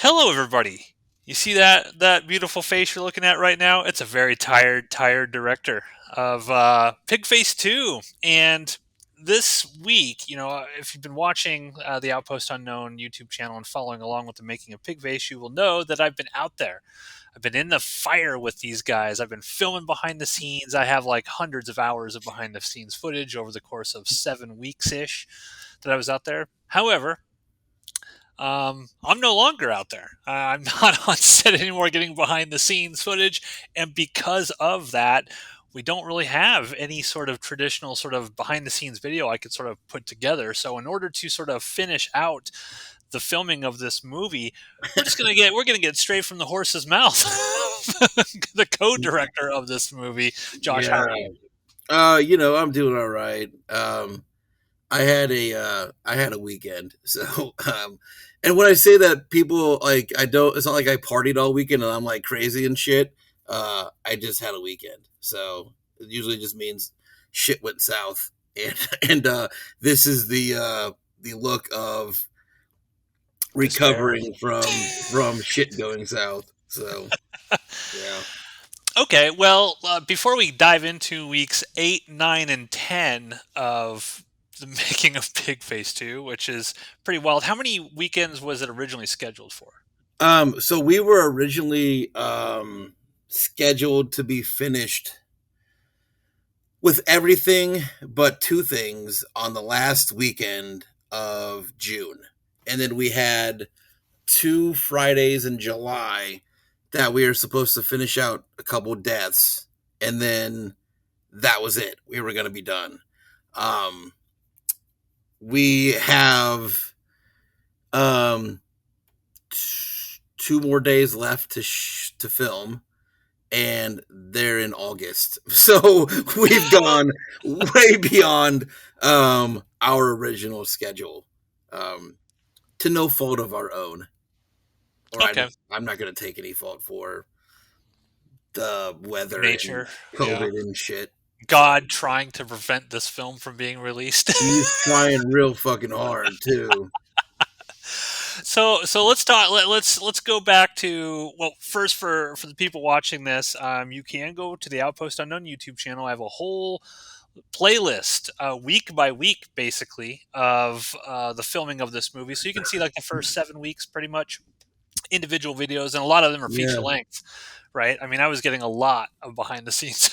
Hello, everybody. You see that beautiful face you're looking at right now? It's a very tired director of Pigface 2. And this week, if you've been watching the Outpost Unknown YouTube channel and following along with the making of Pigface, you will know that I've been out there. I've been in the fire with these guys. I've been filming behind the scenes. I have like hundreds of hours of behind the scenes footage over the course of 7 weeks ish that I was out there. However, I'm no longer out there. I'm not on set anymore getting behind the scenes footage. And because of that, we don't really have any sort of traditional sort of behind the scenes video I could sort of put together. So in order to sort of finish out the filming of this movie, we're gonna get straight from the horse's mouth. The co-director of this movie, Josh, how Yeah. are you? I'm doing all right. I had a weekend. So and when I say that, people like, I don't, it's not like I partied all weekend and I'm like crazy and shit. I just had a weekend. So it usually just means shit went south. And this is the look of Despair. recovering from shit going south. So yeah. Okay, well, before we dive into weeks 8, 9, and 10 of the making of Pig Face 2, which is pretty wild, how many weekends was it originally scheduled for? So we were originally scheduled to be finished with everything but two things on the last weekend of June. And then we had two Fridays in July that we were supposed to finish out a couple deaths. And then that was it. We were going to be done. Um, we have um, two more days left to film, and they're in August. So we've gone way beyond our original schedule, um, to no fault of our own. Or Okay, I'm not going to take any fault for the weather and nature, yeah. COVID and shit. So God trying to prevent this film from being released. he's trying real fucking hard too. So let's talk. Let's go back to, well, first for the people watching this. You can go to the Outpost Unknown YouTube channel. I have a whole playlist, week by week, basically, of the filming of this movie. So you can see like the first 7 weeks, pretty much individual videos, and a lot of them are feature Yeah, length. Right? I mean, I was getting a lot of behind the scenes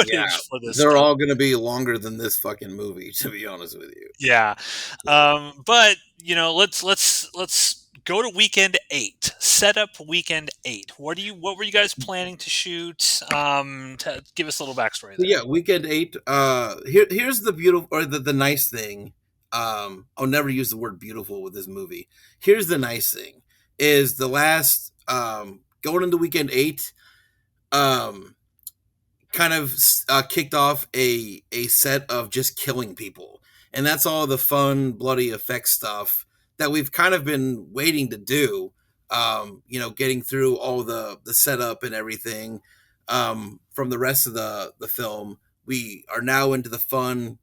yeah. footage for this They're stuff. all going to be longer than this fucking movie, to be honest with you. Yeah, So, but let's go to weekend 8. Set up weekend 8. What were you guys planning to shoot? To give us a little backstory so there. yeah, weekend eight. Here's the beautiful, or the nice thing. I'll never use the word beautiful with this movie. Here's the nice thing: is the last going into weekend eight, um, kind of kicked off a set of just killing people, and that's all the fun, bloody effects stuff that we've kind of been waiting to do. Getting through all the setup and everything from the rest of the film. We are now into the fun,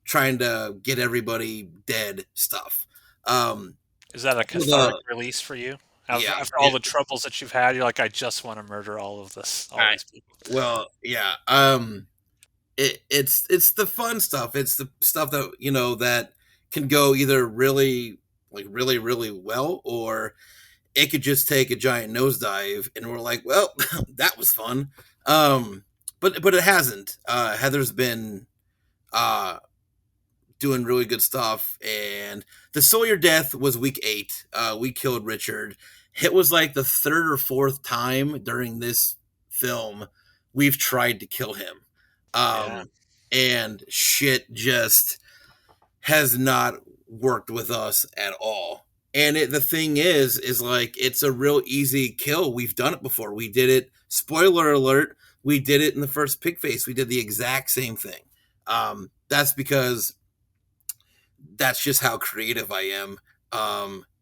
trying to get everybody dead stuff. Um, Is that a cathartic the release for you? Yeah, After all the troubles that you've had, you're like, I just want to murder all I these people. well, yeah. It's the fun stuff. It's the stuff that that can go either really well, or it could just take a giant nosedive, and we're like, well, that was fun. Um, but it hasn't. Heather's been uh doing really good stuff, and the Sawyer death was week 8. We killed Richard. It was like the third or fourth time during this film we've tried to kill him. Yeah. And shit just has not worked with us at all. And the thing is like, it's a real easy kill. We've done it before. We did it. Spoiler alert. We did it in the first Pigface. We did the exact same thing. That's because that's just how creative I am.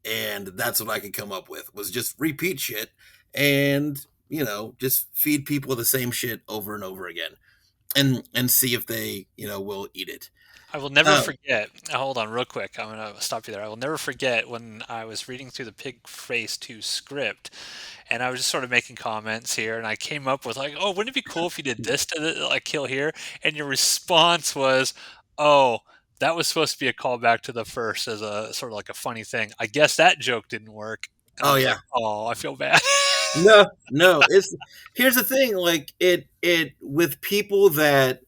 And that's what I could come up with, was just repeat shit and just feed people the same shit over and over again, and see if they will eat it. I will never Um, forget. Hold on, real quick. I'm gonna stop you there. I will never forget when I was reading through the Pig Face 2 script, and I was just sort of making comments here, and I came up with like, "Oh, wouldn't it be cool if you did this to the like kill here?" And your response was, "Oh, that was supposed to be a callback to the first as a sort of like a funny thing. I guess that joke didn't work." And I oh was yeah. like, "Oh, I feel bad." No, no. It's here's the thing. Like it with people that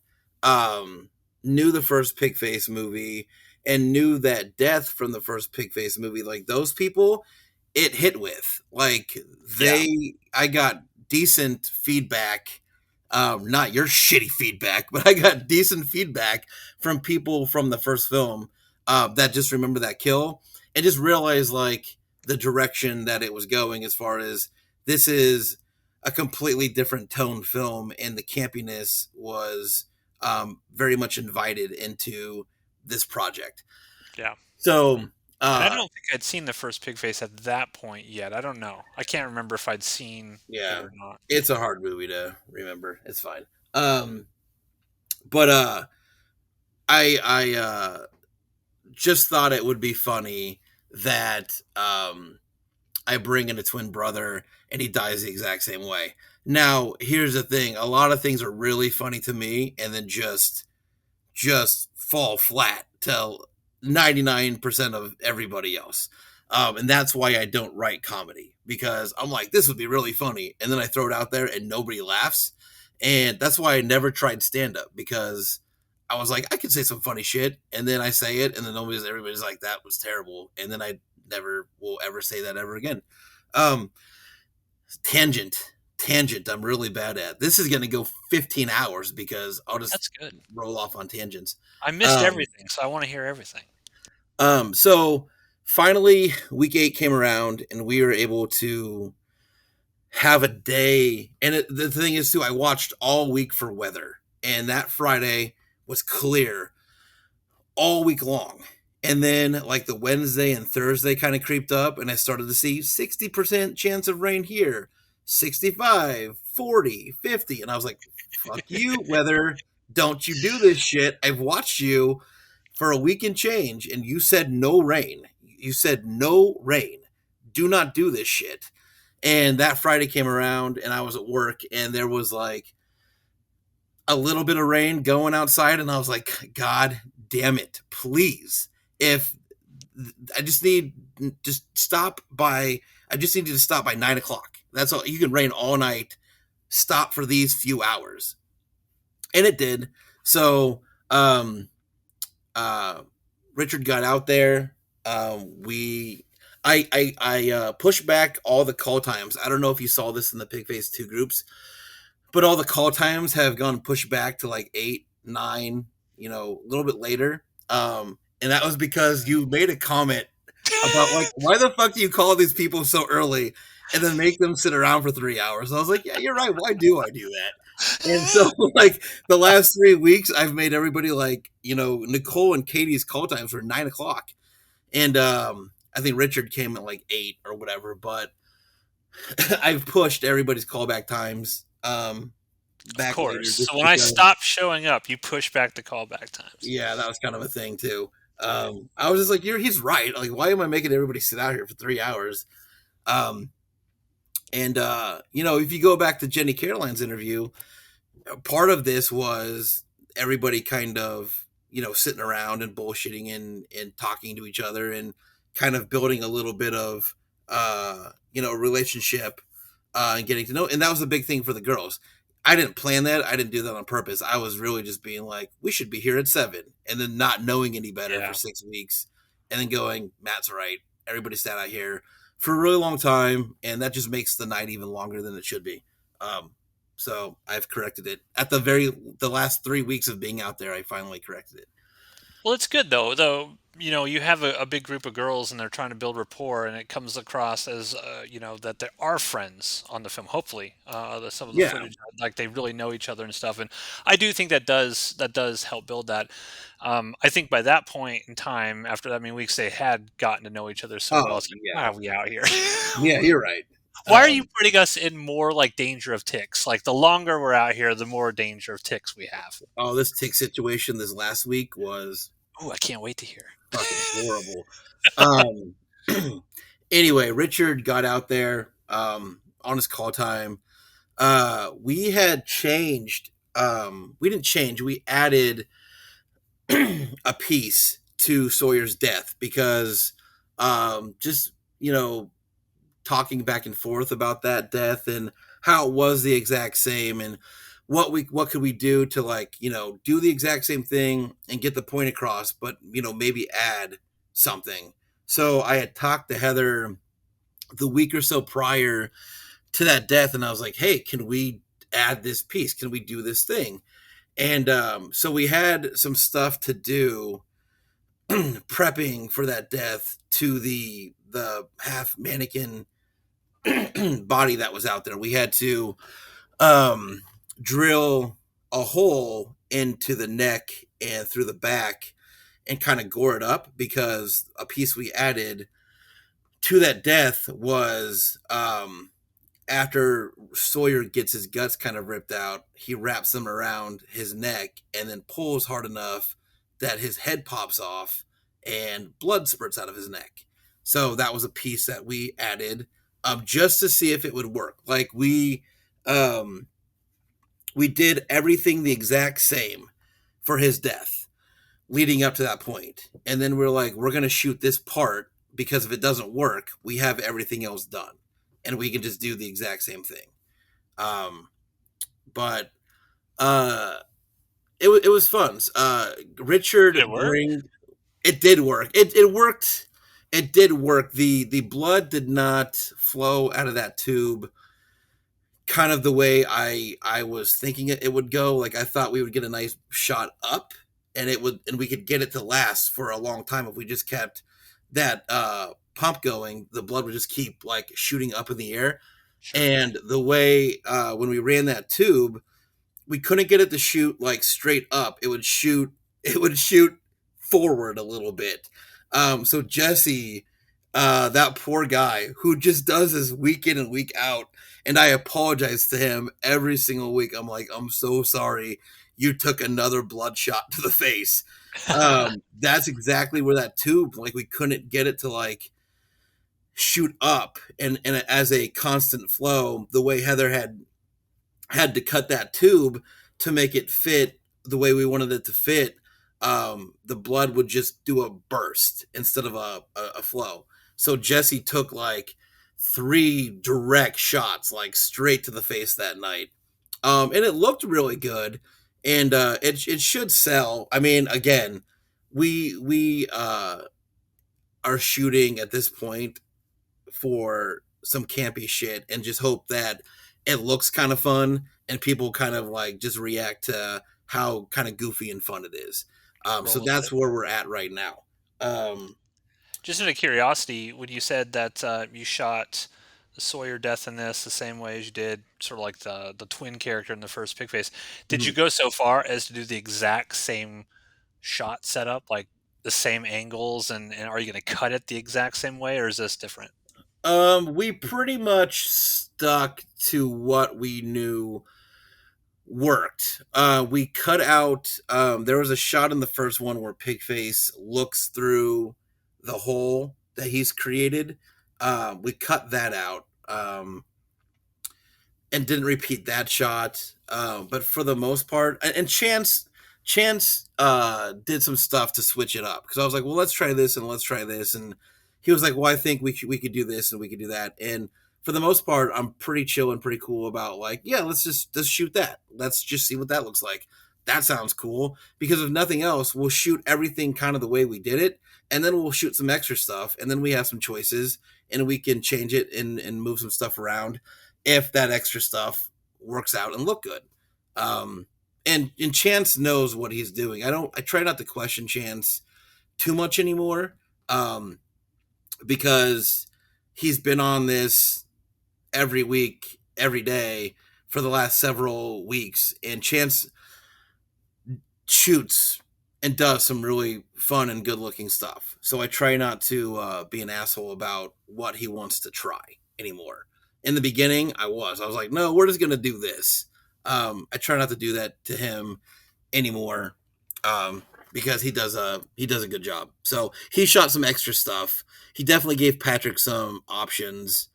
um knew the first Pigface movie and knew that death from the first Pigface movie. Like those people, it hit with. Like Yeah, I got decent feedback. Not your shitty feedback, but I got decent feedback from people from the first film that just remember that kill and just realized like the direction that it was going as far as this is a completely different tone film, and the campiness was very much invited into this project. yeah. So, And I uh, don't think I'd seen the first Pig Face at that point yet. I don't know. I can't remember if I'd seen it yeah, or not. it's a hard movie to remember. It's fine. But I just thought it would be funny that I bring in a twin brother and he dies the exact same way. Now, here's the thing: a lot of things are really funny to me, and then just fall flat to 99% of everybody else. And that's why I don't write comedy because I'm like, this would be really funny. And then I throw it out there and nobody laughs. And that's why I never tried stand up because I was like, I could say some funny shit. And then I say it, and then everybody's like, that was terrible. And then I never will ever say that ever again. Um, tangent, I'm really bad at. This is going to go 15 hours because I'll just That's good. roll off on tangents. I missed Um, everything, so I want to hear everything. so finally, week 8 came around, and we were able to have a day. And the thing is, too, I watched all week for weather, and that Friday was clear all week long. And then, like the Wednesday and Thursday kind of creeped up, and I started to see 60% chance of rain here, 65, 40, 50. And I was like, fuck you, weather. Don't you do this shit. I've watched you for a week and change, and you said no rain. You said no rain. Do not do this shit. And that Friday came around, and I was at work, and there was like a little bit of rain going outside, and I was like, God damn it, please. If I just need just stop by I just need you to stop by 9 o'clock. That's all. You can rain all night. Stop for these few hours. And it did. So uh Richard got out there. We I pushed back all the call times. I don't know if you saw this in the Pigface 2 groups, but all the call times have gone pushed back to like 8, 9, a little bit later. And that was because you made a comment about like, why the fuck do you call these people so early and then make them sit around for 3 hours? And I was like, yeah, you're right. Why do I do that? And so, like the last 3 weeks, I've made everybody like, Nicole and Katie's call times were 9 o'clock, and I think Richard came at like 8 or whatever. But I've pushed everybody's callback times Of back later course. just So when I because. stopped showing up, you push back the callback times. Yeah, that was kind of a thing too. I was just like, he's right. Like, why am I making everybody sit out here for 3 hours? Um, and if you go back to Jenny Caroline's interview, part of this was everybody kind of sitting around and bullshitting and talking to each other and kind of building a little bit of relationship and getting to know. And that was a big thing for the girls. I didn't plan that. I didn't do that on purpose. I was really just being like, we should be here at 7, and then not knowing any better for Yeah. 6 weeks, and then going, Matt's right. Everybody sat out here for a really long time, and that just makes the night even longer than it should be. Um, so I've corrected it at the last 3 weeks of being out there. I finally corrected it. Well, it's good though, you have a big group of girls and they're trying to build rapport, and it comes across as, that there are friends on the film. Hopefully, some of the Yeah. footage, like they really know each other and stuff. And I do think that does help build that. I think by that point in time, after that many weeks, they had gotten to know each other so well. Oh It's like, why yeah. are we out here? Yeah, you're right. Why are you Um, putting us in more like danger of ticks? Like the longer we're out here, the more danger of ticks we have. this tick situation this last week was Oh, I can't wait to hear. Fucking horrible. Um, anyway, Richard got out there on his call time. We had changed. We didn't change. We added a piece to Sawyer's death because just talking back and forth about that death and how it was the exact same and what could we do to do the exact same thing and get the point across, but maybe add something. So I had talked to Heather the week or so prior to that death, and I was like, hey, can we add this piece, can we do this thing? And so we had some stuff to do prepping for that death to the half mannequin body that was out there. We had to um, drill a hole into the neck and through the back and kind of gore it up, because a piece we added to that death was after Sawyer gets his guts kind of ripped out, he wraps them around his neck and then pulls hard enough that his head pops off and blood spurts out of his neck. So that was a piece that we added just to see if it would work. Like um, we did everything the exact same for his death leading up to that point. And then we're like, we're going to shoot this part because if it doesn't work, we have everything else done and we can just do the exact same thing. Um, but it was fun. Did it Richard work? during it did work. It worked. It did work. The blood did not flow out of that tube kind of the way I was thinking it would go. Like I thought we would get a nice shot up and we could get it to last for a long time if we just kept that pump going. The blood would just keep like shooting up in the air. Sure. And the way when we ran that tube, we couldn't get it to shoot like straight up. It would shoot forward a little bit. So Jesse, that poor guy who just does this week in and week out, and I apologize to him every single week. I'm like, I'm so sorry you took another blood shot to the face. That's exactly where that tube, like we couldn't get it to like shoot up and as a constant flow the way Heather had to cut that tube to make it fit the way we wanted it to fit. The blood would just do a burst instead of a flow. So Jesse took like three direct shots, like straight to the face that night. And it looked really good. And it should sell. I mean, again, we are shooting at this point for some campy shit and just hope that it looks kind of fun and people kind of like just react to how kind of goofy and fun it is. So Roll with that's it. where we're at right now. Um, Just out of curiosity, when you said that you shot the Sawyer death in this the same way as you did sort of like the twin character in the first Pigface, did you mhm. go so far as to do the exact same shot setup, like the same angles, and are you going to cut it the exact same way, or is this different? We pretty much stuck to what we knew worked. We cut out. There was a shot in the first one where Pigface looks through the hole that he's created. We cut that out. And didn't repeat that shot. But for the most part, and Chance did some stuff to switch it up because I was like, well, let's try this and let's try this, and he was like, well, I think we could do this and we could do that, and for the most part, I'm pretty chill and pretty cool about like, yeah, let's shoot that. Let's just see what that looks like. That sounds cool because if nothing else, we'll shoot everything kind of the way we did it, and then we'll shoot some extra stuff, and then we have some choices, and we can change it and move some stuff around if that extra stuff works out and look good. Um, and Chance knows what he's doing. I try not to question Chance too much anymore, um, because he's been on this every week, every day for the last several weeks, and Chance shoots and does some really fun and good looking stuff. So I try not to be an asshole about what he wants to try anymore. In the beginning, I was like, no, we're just gonna do this. I try not to do that to him anymore, because he does a good job. So he shot some extra stuff. He definitely gave Patrick some options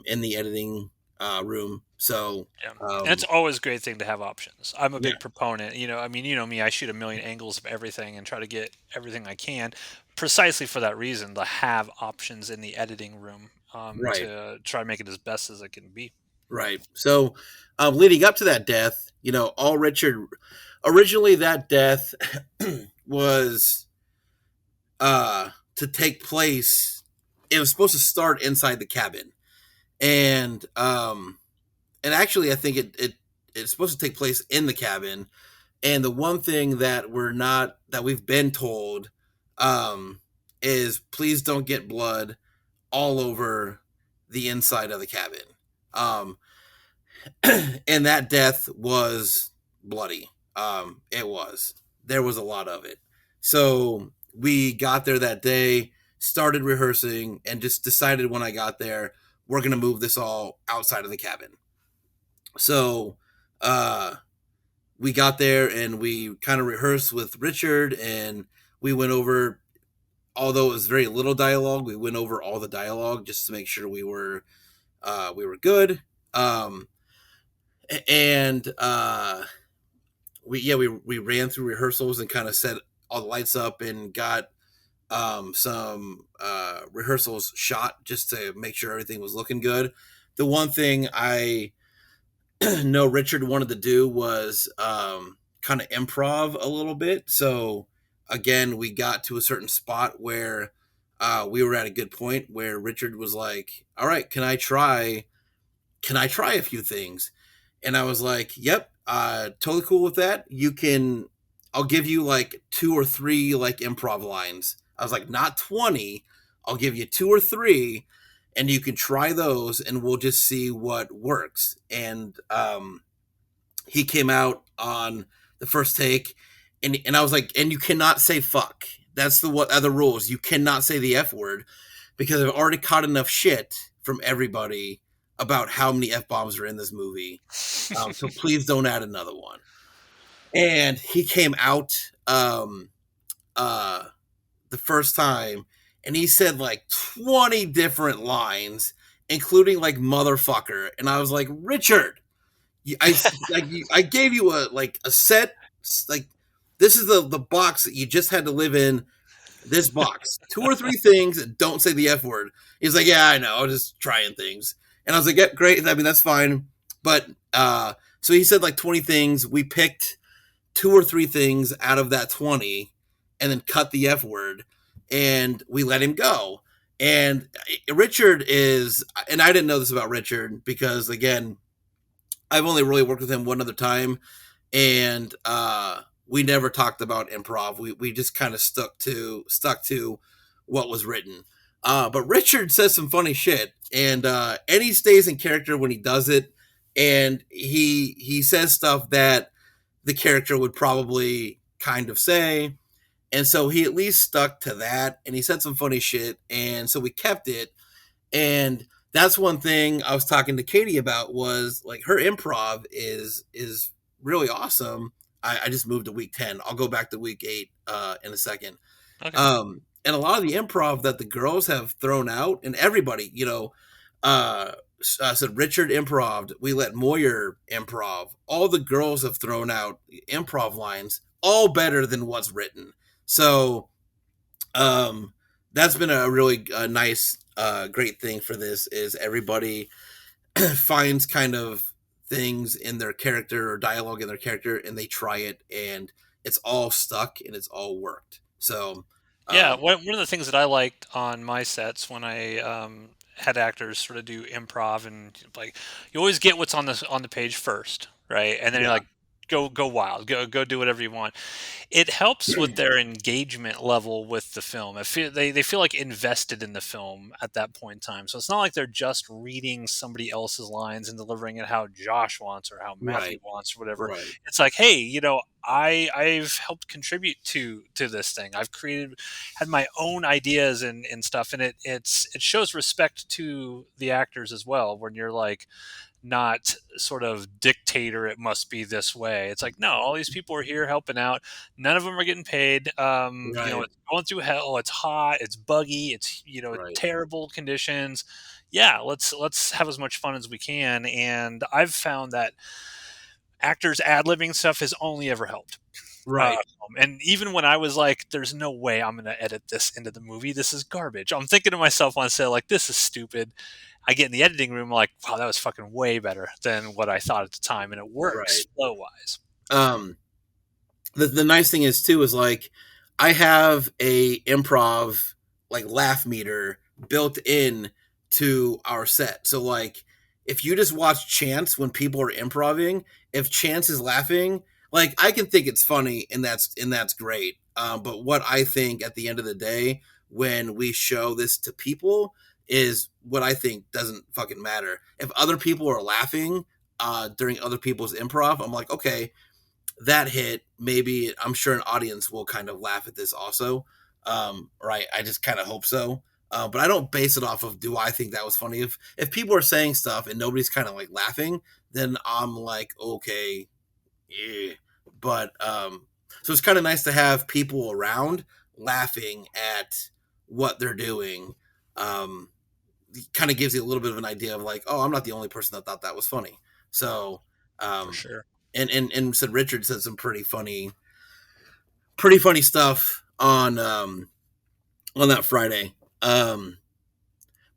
in the editing room. So Yeah. And it's um, always a great thing to have options. I'm a yeah, big proponent. I mean, you know me, I shoot a million angles of everything and try to get everything I can, precisely for that reason, to have options in the editing room, right, to try to make it as best as it can be. right. So leading up to that death, all Richard originally that death was to take place. It was supposed to start inside the cabin, and actually, I think it's supposed to take place in the cabin. And the one thing that we've been told um, is please don't get blood all over the inside of the cabin. Um, and that death was bloody. It was. There was a lot of it. So we got there that day, started rehearsing, and just decided when I got there, we're going to move this all outside of the cabin. So uh, we got there and we kind of rehearsed with Richard, and we went over, although it was very little dialogue, we went over all the dialogue just to make sure we were good. And we ran through rehearsals and kind of set all the lights up and got some rehearsals shot just to make sure everything was looking good. The one thing I know Richard wanted to do was kind of improv a little bit. So again, we got to a certain spot where we were at a good point where Richard was like, "All right, can I try a few things?" And I was like, "Yep, totally cool with that. You can. I'll give you like two or three like improv lines." I was like, "Not 20. I'll give you two or three, and you can try those, and we'll just see what works." And he came out on the first take, and I was like, "And you cannot say fuck. That's the what other rules. You cannot say the f word because I've already caught enough shit from everybody about how many f bombs are in this movie. So please don't add another one." And he came out uh, the first time, and he said like 20 different lines, including like motherfucker. And I was like, Richard, I like I gave you a set, like this is the box that you just had to live in, this box. Two or three things that don't say the F word. He's like, yeah, I know, I'm just trying things. And I was like, yeah, great. I mean, that's fine. But so he said like 20 things. We picked two or three things out of that 20 and then cut the F word, and we let him go. And Richard is, and I didn't know this about Richard because again, I've only really worked with him one other time, and we never talked about improv. We just kind of stuck to what was written. But Richard says some funny shit, and he stays in character when he does it, and he says stuff that the character would probably kind of say, and so he at least stuck to that, and he said some funny shit, and so we kept it. And that's one thing I was talking to Katie about was like her improv is really awesome. I just moved to week 10. I'll go back to week 8 in a second. Okay. And a lot of the improv that the girls have thrown out, and everybody, said Richard improv. We let Moyer improv. All the girls have thrown out improv lines, all better than what's written. So um, that's been a really nice, great thing for this is everybody finds kind of things in their character or dialogue in their character, and they try it, and it's all stuck and it's all worked. So, Yeah, um, one of the things that I liked on my sets when I had actors sort of do improv, and like you always get what's on the page first, right? And then you're yeah, like, go wild, go do whatever you want. It helps with their engagement level with the film. They feel like invested in the film at that point in time. So it's not like they're just reading somebody else's lines and delivering it how Josh wants or how Matthew right, wants or whatever. right, It's like, hey, I've helped contribute to this thing. I've had my own ideas and stuff, and it shows respect to the actors as well. When you're like not sort of dictator, it must be this way. It's like, no, all these people are here helping out. None of them are getting paid. Right. It's going through hell. It's hot. It's buggy. It's Right. terrible conditions. Yeah, let's have as much fun as we can. And I've found that actors ad-libbing stuff has only ever helped. Uh, Right. and even when I was like, "There's no way I'm going to edit this into the movie. This is garbage." I'm thinking to myself on set, like, "This is stupid." I get in the editing room, like, "Wow, that was fucking way better than what I thought at the time," and it Right. works flow wise. Um, the nice thing is too is like I have a improv like laugh meter built in to our set. So like if you just watch Chance when people are improving, if Chance is laughing, like I can think it's funny and that's great. But what I think at the end of the day when we show this to people is what I think doesn't fucking matter. If other people are laughing during other people's improv, I'm like, okay, that hit, maybe I'm sure an audience will kind of laugh at this also. Right. I just kind of hope so. But I don't base it off of do I think that was funny. If people are saying stuff and nobody's kind of like laughing, then I'm like, okay, yeah. But so it's kind of nice to have people around laughing at what they're doing. Um, Kind of gives you a little bit of an idea of like, oh, I'm not the only person that thought that was funny. So For um, sure. and said Richard said some pretty funny stuff on that Friday.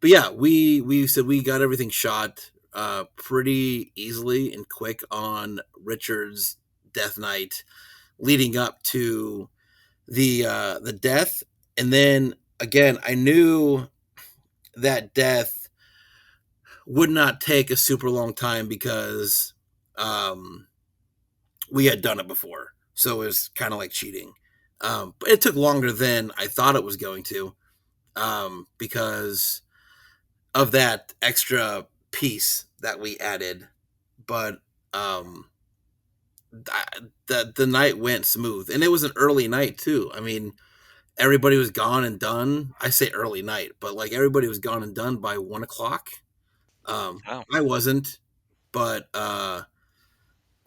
But yeah, we said we got everything shot pretty easily and quick on Richard's death night, leading up to the death, and then again I knew that death would not take a super long time because um, we had done it before, so it was kind of like cheating. But it took longer than I thought it was going to because of that extra piece that we added. But um, the night went smooth, and it was an early night too. I mean, everybody was gone and done. I say early night, but like everybody was gone and done by 1 o'clock. Wow. I wasn't, but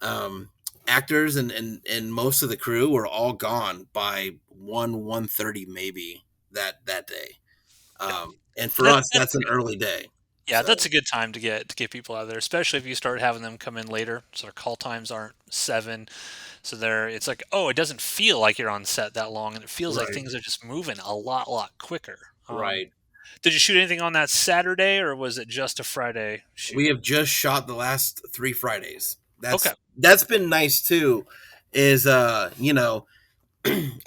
um, actors and most of the crew were all gone by 1:30 maybe that day. And for us, That's that's an early day. Yeah, So that's a good time to get people out of there, especially if you start having them come in later. So their call times aren't 7. So it's like, oh, it doesn't feel like you're on set that long, and it feels like right, things are just moving a lot quicker. right. Did you shoot anything on that Saturday, or was it just a Friday We shoot? have just shot the last 3 Fridays. Okay. That's been nice too. Is I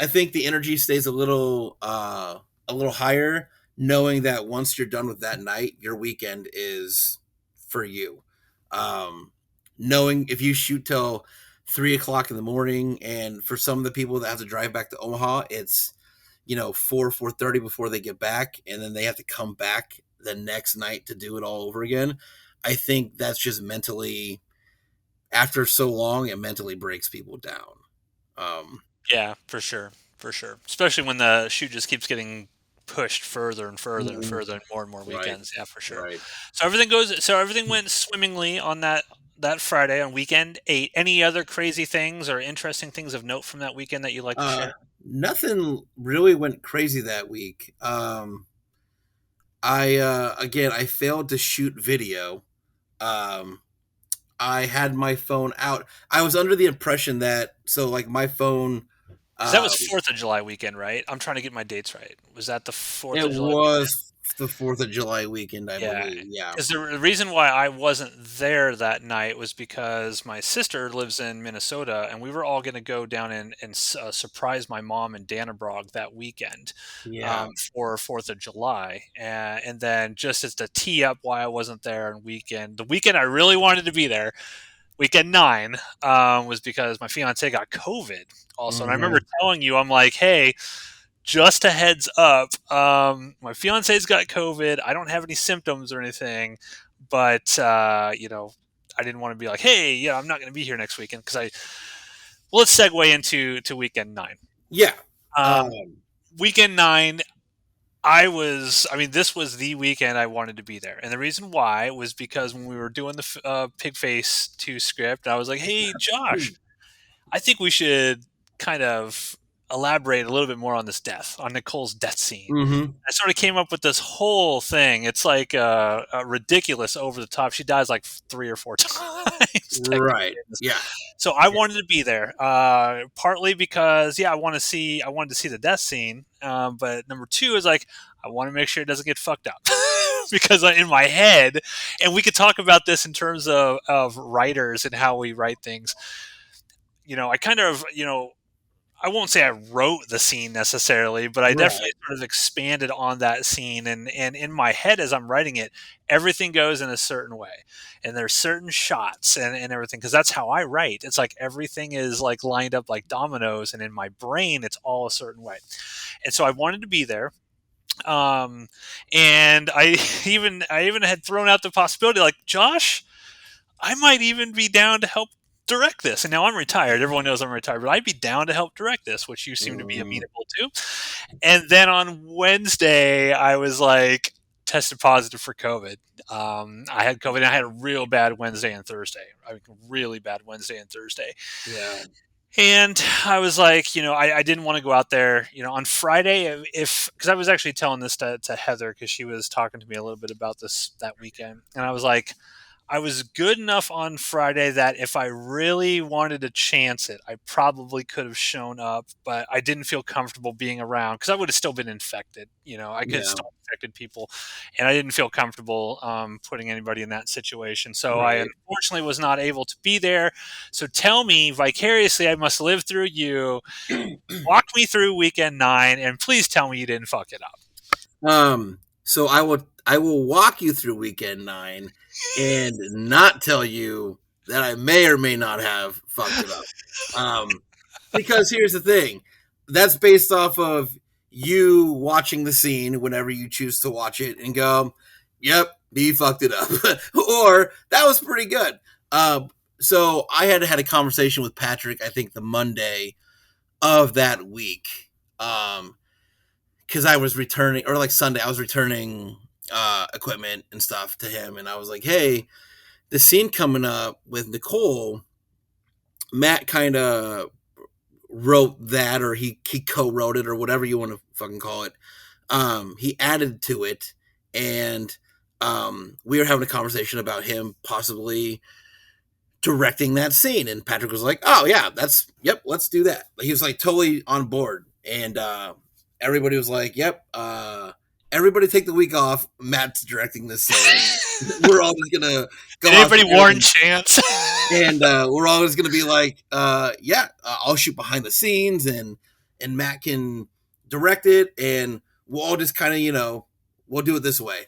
think the energy stays a little higher, knowing that once you're done with that night, your weekend is for you. Um, Knowing if you shoot till 3 o'clock in the morning, and for some of the people that have to drive back to Omaha, it's 4:30 before they get back, and then they have to come back the next night to do it all over again. I think that's just mentally after so long, it mentally breaks people down. Um, Yeah, for sure. Especially when the shoot just keeps getting pushed further and further and mhm, further and more right, weekends. Yeah, for sure. right. So everything went swimmingly on that Friday on weekend 8. Any other crazy things or interesting things of note from that weekend that you'd like to share? Nothing really went crazy that week. I again I failed to shoot video. Um, I had my phone out. I was under the impression that so like my phone. Because that was Um, 4th of July weekend, right? I'm trying to get my dates right. Was that the 4th it of July weekend? was the 4th of July weekend, I Yeah, believe. Yeah. because the reason why I wasn't there that night was because my sister lives in Minnesota, and we were all going to go down and surprise my mom in Dannebrog that weekend Yeah. for 4th of July, and then just as to tee up why I wasn't there on the weekend I really wanted to be there, weekend 9, was because my fiance got COVID also, and I remember Mhm. telling you, I'm like, hey, just a heads up. My fiance's got COVID. I don't have any symptoms or anything, but I didn't want to be like, hey, yeah, I'm not going to be here next weekend because Well, let's segue into weekend 9. Yeah. Um, Um, weekend 9, I mean, this was the weekend I wanted to be there. And the reason why was because when we were doing the Pigface 2 script, I was like, hey, Josh, I think we should kind of elaborate a little bit more on this death, on Nicole's death scene. mm-hmm. I sort of came up with this whole thing. It's like ridiculous, over the top. She dies like 3 or 4 times, technically. Right. Yeah. So I Yeah. wanted to be there, partly because I wanted to see the death scene, but number two is like I want to make sure it doesn't get fucked up because in my head, and we could talk about this in terms of writers and how we write things. I kind of I won't say I wrote the scene necessarily, but I definitely Right. sort of expanded on that scene. And in my head, as I'm writing it, everything goes in a certain way. And there's certain shots and everything, because that's how I write. It's like everything is like lined up like dominoes. And in my brain, it's all a certain way. And so I wanted to be there. Um, and I even had thrown out the possibility, like, Josh, I might even be down to help direct this. And now I'm retired. Everyone knows I'm retired, but I'd be down to help direct this, which you seem to be Mm, amenable to. And then on Wednesday, I was like tested positive for COVID. I had COVID. And I had a real bad Wednesday and Thursday. I mean, really bad Wednesday and Thursday. yeah. And I was like, I didn't want to go out there, on Friday, if because I was actually telling this to Heather because she was talking to me a little bit about this that weekend, and I was like, I was good enough on Friday that if I really wanted to chance it, I probably could have shown up, but I didn't feel comfortable being around because I would have still been infected. I could have Yeah. still infected people, and I didn't feel comfortable putting anybody in that situation. So I Right. unfortunately was not able to be there. So tell me vicariously, I must live through you. Walk me through weekend 9, and please tell me you didn't fuck it up. So I will walk you through weekend 9 and not tell you that I may or may not have fucked it up. Um, because here's the thing. That's based off of you watching the scene whenever you choose to watch it and go, "Yep, he fucked it up," or "That was pretty good." So I had a conversation with Patrick. I think the Monday of that week. Um, because I was returning, or like Sunday, I was returning equipment and stuff to him, and I was like, "Hey, the scene coming up with Nicole, Matt kind of wrote that, or he co-wrote it, or whatever you want to fucking call it. He added to it, and we were having a conversation about him possibly directing that scene." And Patrick was like, "Oh yeah, yep, let's do that." He was like totally on board, and everybody was like, "Yep, everybody take the week off. Matt's directing this scene. We're all just gonna Did go out anybody there, warn Chance? and we're all just gonna be like, yeah, I'll shoot behind the scenes, and Matt can direct it, and we'll all just kind of we'll do it this way."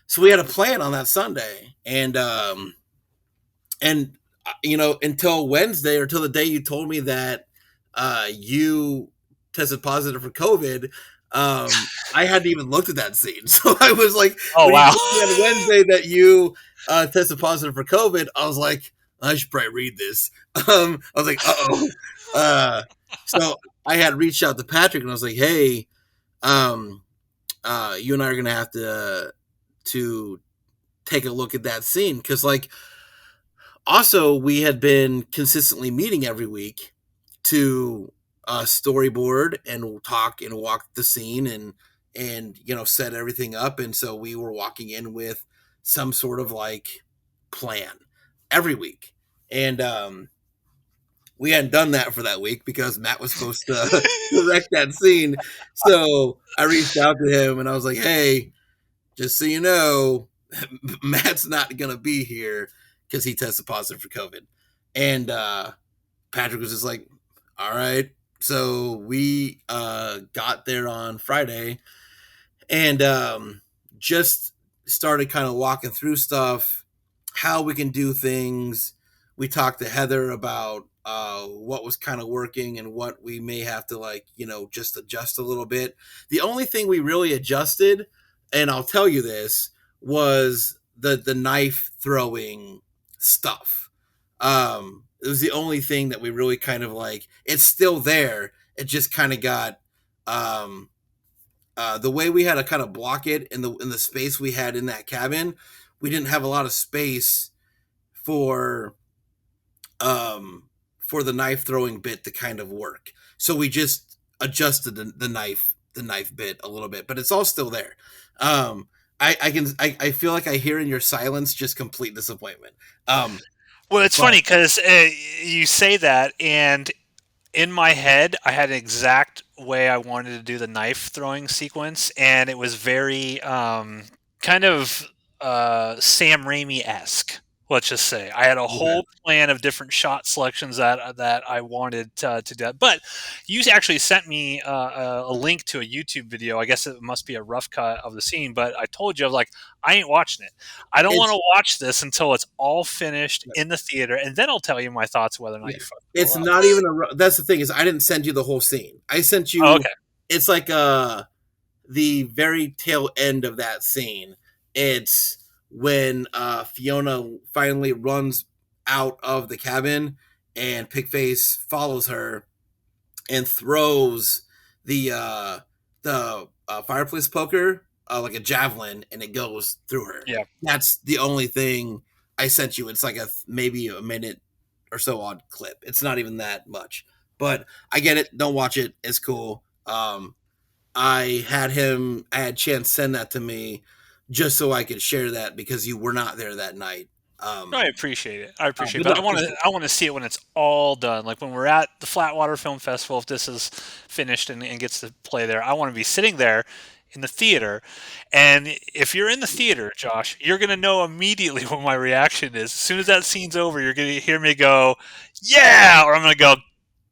So we had a plan on that Sunday, and until Wednesday, or till the day you told me that you tested positive for COVID, I hadn't even looked at that scene. So I was like, Oh, when you wow. told me on Wednesday that you tested positive for COVID, I was like, I should probably read this. I was like, uh-oh. So I had reached out to Patrick, and I was like, hey, um, you and I are going to have to take a look at that scene. Because, like, also, we had been consistently meeting every week to storyboard and talk and walk the scene, and set everything up. And so we were walking in with some sort of like plan every week, and we hadn't done that for that week because Matt was supposed to direct that scene. So I reached out to him, and I was like, hey, just so you know, Matt's not gonna be here because he tested positive for COVID. And Patrick was just like, all right. So we got there on Friday, and just started kind of walking through stuff, how we can do things. We talked to Heather about what was kind of working and what we may have to, like, just adjust a little bit. The only thing we really adjusted, and I'll tell you this, was the knife throwing stuff. it was the only thing that we really kind of like. It's still there. It just kind of got um, the way we had to kind of block it in the space we had in that cabin. We didn't have a lot of space for um, for the knife throwing bit to kind of work. So we just adjusted the knife bit a little bit, but it's all still there. I feel like I hear in your silence just complete disappointment. Um, Well, it's but funny because you say that, and in my head, I had an exact way I wanted to do the knife throwing sequence, and it was very kind of Sam Raimi esque. Let's just say I had a okay. whole plan of different shot selections that I wanted to do. But you actually sent me a link to a YouTube video. I guess it must be a rough cut of the scene. But I told you I was like, I ain't watching it. I don't want It's to watch this until it's all finished in the theater, and then I'll tell you my thoughts whether or not yeah. you fucking It's roll out. not even that's the thing is I didn't send you the whole scene. I sent Oh, you. okay. It's like the very tail end of that scene. It's when Fiona finally runs out of the cabin and Pigface follows her and throws the fireplace poker like a javelin, and it goes through her. Yeah. That's the only thing I sent you. It's like maybe a minute or so odd clip. It's not even that much, but I get it. Don't watch it. It's cool. I had Chance send that to me just so I could share that because you were not there that night. No, I appreciate it. I appreciate it, But but no, for sure. I want to see it when it's all done. Like when we're at the Flatwater Film Festival, if this is finished and gets to play there, I want to be sitting there in the theater. And if you're in the theater, Josh, you're gonna know immediately what my reaction is. As soon as that scene's over, you're gonna hear me go, "Yeah," or I'm gonna go,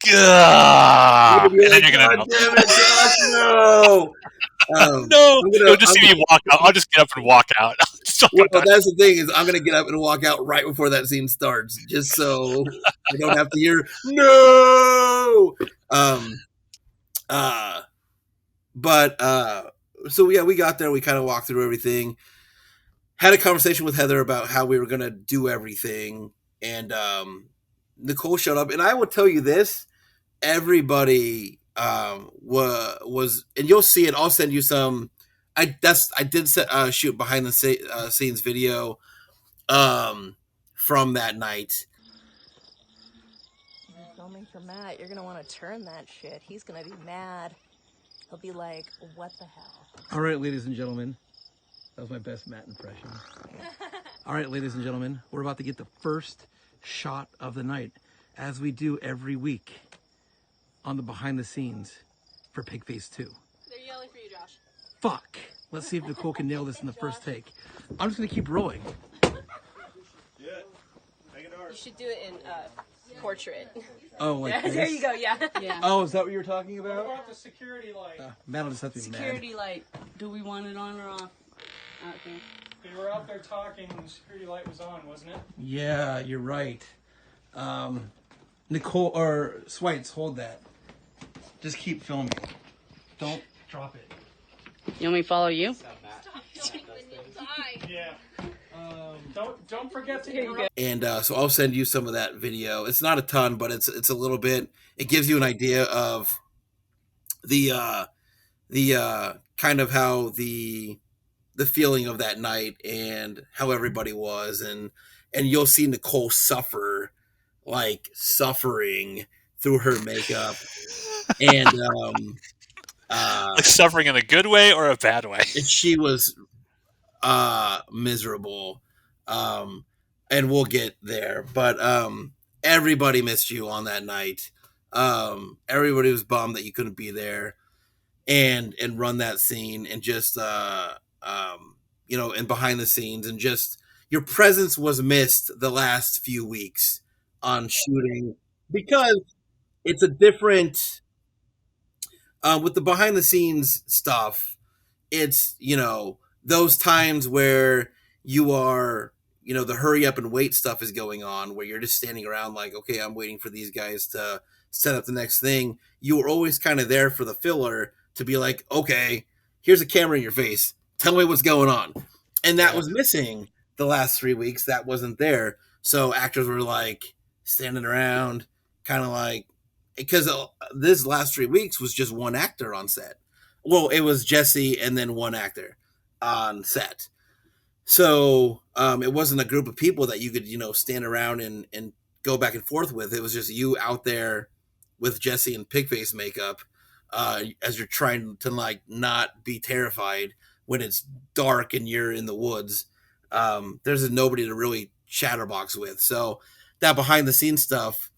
You're "Gah," gonna be and then like, you're gonna God know. damn it, Josh, no. No, you'll just I'm see me walk out. I'll just get up and walk out. Just not well, gonna touch. that's the thing is I'm gonna get up and walk out right before that scene starts, just so I don't have to hear no. Uh, but so yeah, we got there. We kind of walked through everything. Had a conversation with Heather about how we were gonna do everything, and Nicole showed up. And I will tell you this: everybody was, and you'll see it. I'll send you some. I did shoot behind the scenes video um, from that night. You're filming for Matt. You're gonna want to turn that shit. He's gonna be mad. He'll be like, "What the hell?" All right, ladies and gentlemen. That was my best Matt impression. All right, ladies and gentlemen. We're about to get the first shot of the night, as we do every week on the behind the scenes for Pigface 2. They're yelling for you, Josh. Fuck. Let's see if Nicole can nail this in the first take. I'm just going to keep rolling. You should do it in portrait. Oh, like this? There you go. Yeah. Yeah. Oh, is that what you were talking about? What about the security light? Matt will just have to be Security light. Do we want it on or off? Okay. We were out there talking and the security light was on, wasn't it? mad. Yeah, you're right. Nicole, or Swites, hold that. Just keep filming. Don't drop it. You want me to follow you? Yeah. Don't forget to interrupt. And so I'll send you some of that video. It's not a ton, but it's a little bit. It gives you an idea of the kind of how the feeling of that night and how everybody was, and you'll see Nicole suffering through her makeup, and Like suffering in a good way or a bad way. she was miserable. And we'll get there, but everybody missed you on that night. Everybody was bummed that you couldn't be there and run that scene, and just and behind the scenes, and just your presence was missed the last few weeks on shooting, because it's a different with the behind the scenes stuff. It's those times where you are, the hurry up and wait stuff is going on, where you're just standing around like, okay, I'm waiting for these guys to set up the next thing. You were always kind of there for the filler to be like, okay, here's a camera in your face, tell me what's going on. And that was missing the last 3 weeks. That wasn't there. So actors were like, standing around, kind of like, because this last 3 weeks was just one actor on set. Well, it was Jesse and then one actor on set. So it wasn't a group of people that you could, stand around and go back and forth with. It was just you out there with Jesse and Pigface makeup as you're trying to like not be terrified when it's dark and you're in the woods. There's nobody to really chatterbox with. So that behind the scenes stuff,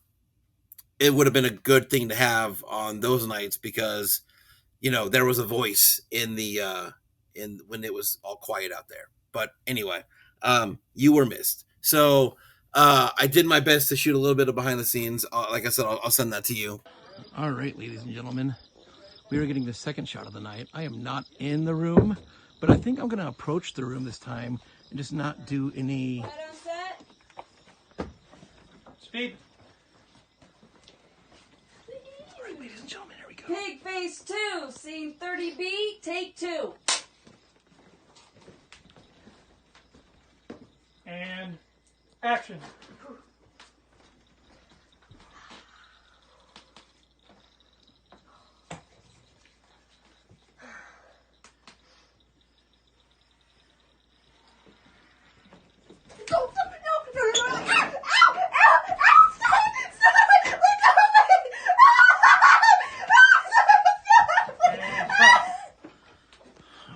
it would have been a good thing to have on those nights because, there was a voice in the in when it was all quiet out there. But anyway, you were missed. So I did my best to shoot a little bit of behind the scenes. Like I said, I'll send that to you. All right, ladies and gentlemen, we are getting the second shot of the night. I am not in the room, but I think I'm going to approach the room this time and just not do any... Right on set. Speed. All right, ladies and gentlemen, here we go. Pigface 2, scene 30B, take 2. And action.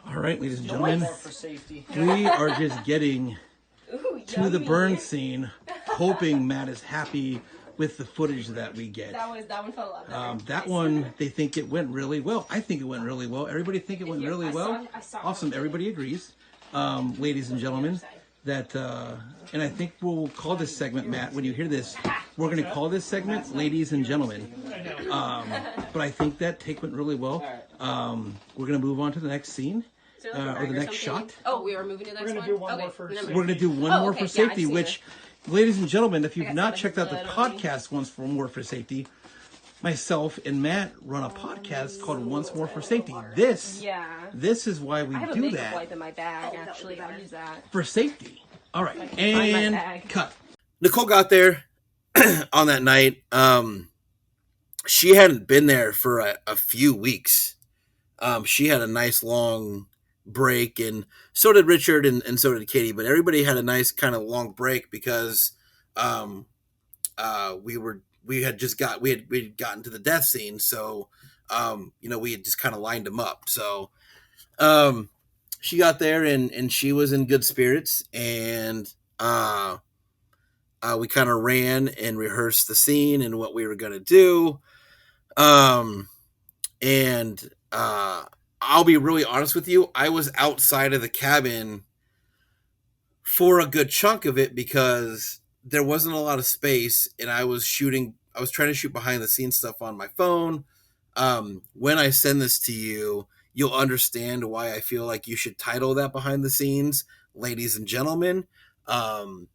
All right, ladies and gentlemen, More for safety. we are just getting Ooh, to the yummy. burn scene, hoping Matt is happy with the footage that we get. That one felt a lot better. That one, they think it went really well. I think it went really well. Everybody think it went really I well. saw Awesome. Everybody agrees. Ladies and gentlemen, that, and I think we'll call this segment, Matt, when you hear this, we're going to call this segment Ladies and Gentlemen. But I think that take went really well. We're going to move on to the next scene. Or the next shot. Oh, we are moving to the next We're one? gonna do one Okay, more first. never We're mind. going to do one Oh, more okay, for yeah, I've safety, seen which, ladies and gentlemen, if you've got not some checked out the blood on me. podcast Once for More for Safety, myself and Matt run a podcast called Once More for Safety. This is why we I have a do makeup that, wipe in my bag, actually. I'll use that. for safety. All right, find my and bag. cut. Nicole got there on that night. She hadn't been there for a few weeks. She had a nice long break, and so did Richard, and so did Katie. But everybody had a nice kind of long break because we had gotten to the death scene, so we had just kind of lined them up. So she got there, and she was in good spirits, and we kind of ran and rehearsed the scene and what we were going to do. And I'll be really honest with you, I was outside of the cabin for a good chunk of it because there wasn't a lot of space, and I was trying to shoot behind the scenes stuff on my phone. When I send this to you, you'll understand why I feel like you should title that behind the scenes, Ladies and Gentlemen. You'll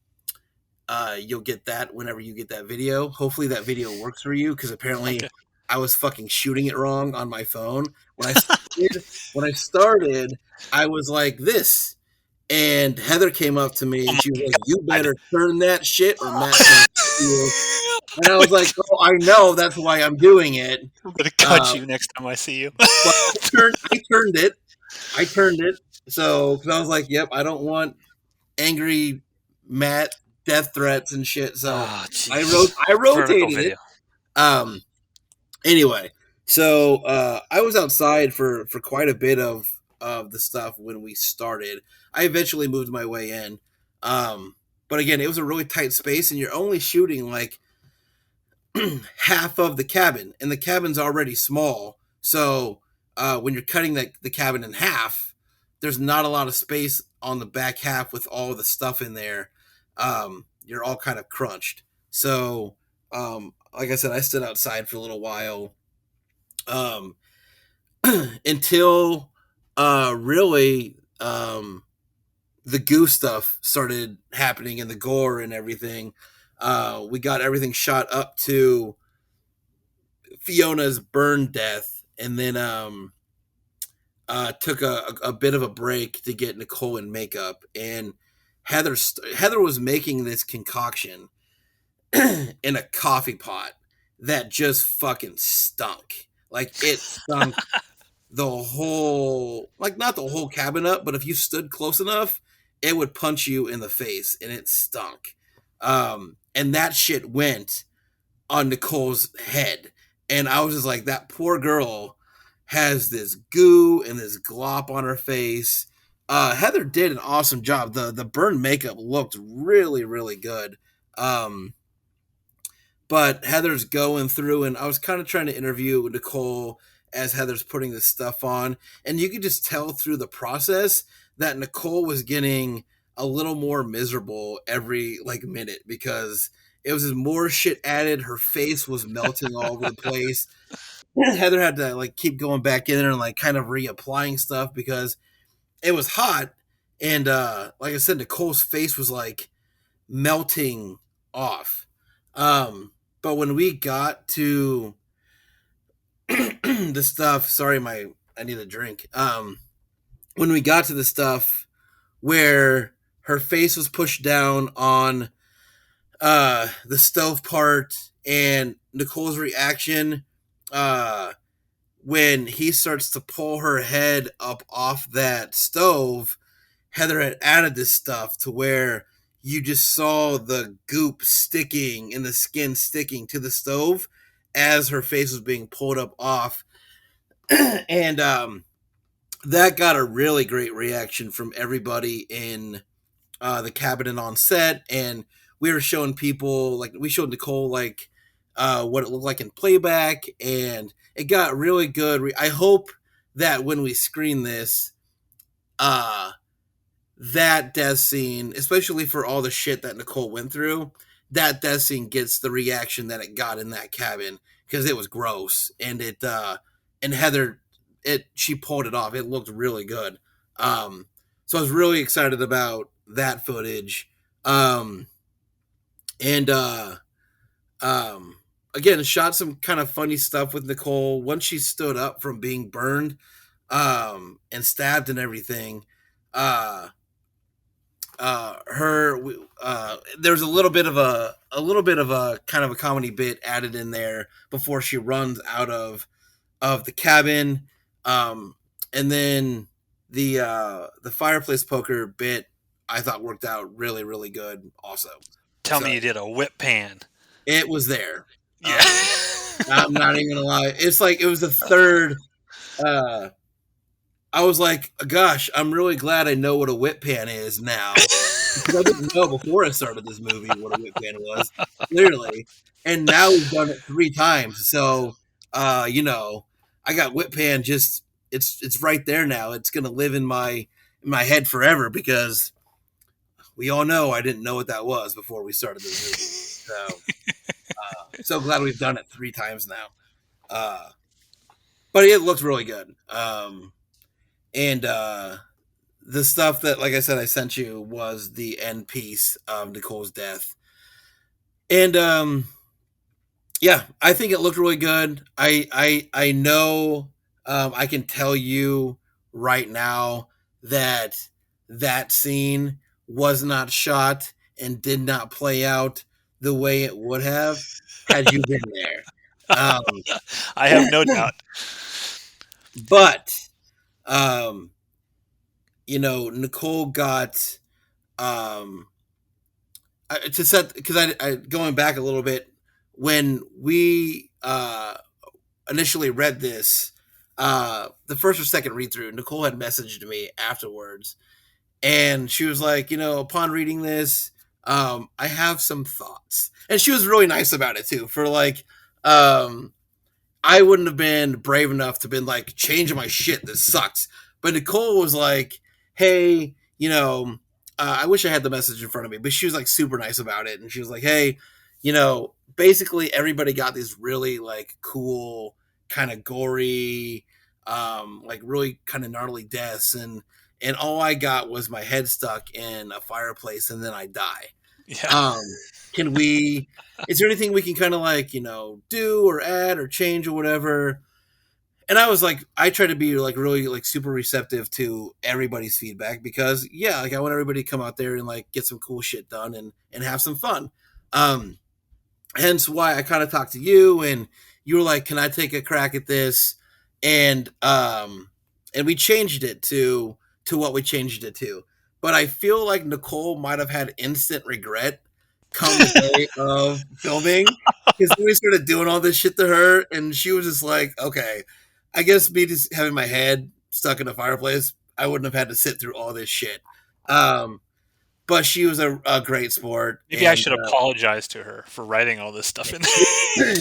get that whenever you get that video. Hopefully that video works for you, because apparently I was fucking shooting it wrong on my phone. When I started, I was like this, and Heather came up to me and she was like, "You better turn that shit or Matt's gonna kill you." And I was like, "Oh, I know. That's why I'm doing it." I'm gonna cut you next time I see you. But I turned it. So, because I was like, "Yep, I don't want angry Matt death threats and shit." So I rotated it. Anyway, so I was outside for quite a bit of the stuff when we started. I eventually moved my way in. But again, it was a really tight space, and you're only shooting like half of the cabin, and the cabin's already small. So when you're cutting the cabin in half, there's not a lot of space on the back half with all the stuff in there. You're all kind of crunched. So like I said, I stood outside for a little while until really the goo stuff started happening and the gore and everything. We got everything shot up to Fiona's burn death, and then took a bit of a break to get Nicole in makeup. And Heather was making this concoction, in a coffee pot that just fucking stunk. Like it stunk the whole, like not the whole cabin up, but if you stood close enough, it would punch you in the face, and it stunk. And that shit went on Nicole's head, and I was just like, that poor girl has this goo and this glop on her face. Heather did an awesome job. The burn makeup looked really, really good. But Heather's going through, and I was kind of trying to interview Nicole as Heather's putting this stuff on, and you could just tell through the process that Nicole was getting a little more miserable every like minute because it was just more shit added. Her face was melting all over the place. Heather had to like keep going back in there and like kind of reapplying stuff because it was hot, and like I said, Nicole's face was like melting off. But when we got to the stuff, sorry, I need a drink. When we got to the stuff where her face was pushed down on the stove part and Nicole's reaction when he starts to pull her head up off that stove, Heather had added this stuff to where you just saw the goop sticking and the skin sticking to the stove as her face was being pulled up off. And that got a really great reaction from everybody in the cabinet on set. And we were showing people, like, we showed Nicole, like, what it looked like in playback, and it got really good. I hope that when we screen this, that death scene, especially for all the shit that Nicole went through, that death scene gets the reaction that it got in that cabin because it was gross, and and Heather, she pulled it off. It looked really good. So I was really excited about that footage. And again, shot some kind of funny stuff with Nicole once she stood up from being burned and stabbed and everything. There's a little bit of a kind of a comedy bit added in there before she runs out of the cabin, and then the fireplace poker bit I thought worked out really, really good also. Tell me you did a whip pan. It was there. Yeah. I'm not even gonna lie. It's like it was the third. I was like, gosh, I'm really glad I know what a whip pan is now. Because I didn't know before I started this movie what a whip pan was, clearly. And now we've done it 3 times. So, I got whip pan just, it's right there now. It's going to live in my head forever because we all know I didn't know what that was before we started this movie. So glad we've done it 3 times now. But it looks really good. And the stuff that, like I said, I sent you was the end piece of Nicole's death. And yeah, I think it looked really good. I know I can tell you right now that scene was not shot and did not play out the way it would have had you been there. I have no doubt. But Nicole got to set, because I going back a little bit, when we initially read this, the first or second read through, Nicole had messaged me afterwards, and she was like, upon reading this, I have some thoughts, and she was really nice about it too. For like, I wouldn't have been brave enough to been like, change my shit, this sucks. But Nicole was like, hey, I wish I had the message in front of me, but she was like super nice about it. And she was like, hey, basically everybody got these really like cool, kind of gory, like really kind of gnarly deaths. And all I got was my head stuck in a fireplace and then I die. Yeah. Is there anything we can kind of like, do or add or change or whatever? And I was like, I try to be like really like super receptive to everybody's feedback because like I want everybody to come out there and like get some cool shit done and have some fun. hence why I kind of talked to you, and you were like, "Can I take a crack at this?" And we changed it to what we changed it to. But I feel like Nicole might have had instant regret come the day of filming, because we started doing all this shit to her, and she was just like, "Okay, I guess me just having my head stuck in a fireplace, I wouldn't have had to sit through all this shit." Um, but she was a great sport, Maybe I and should apologize to her for writing all this stuff in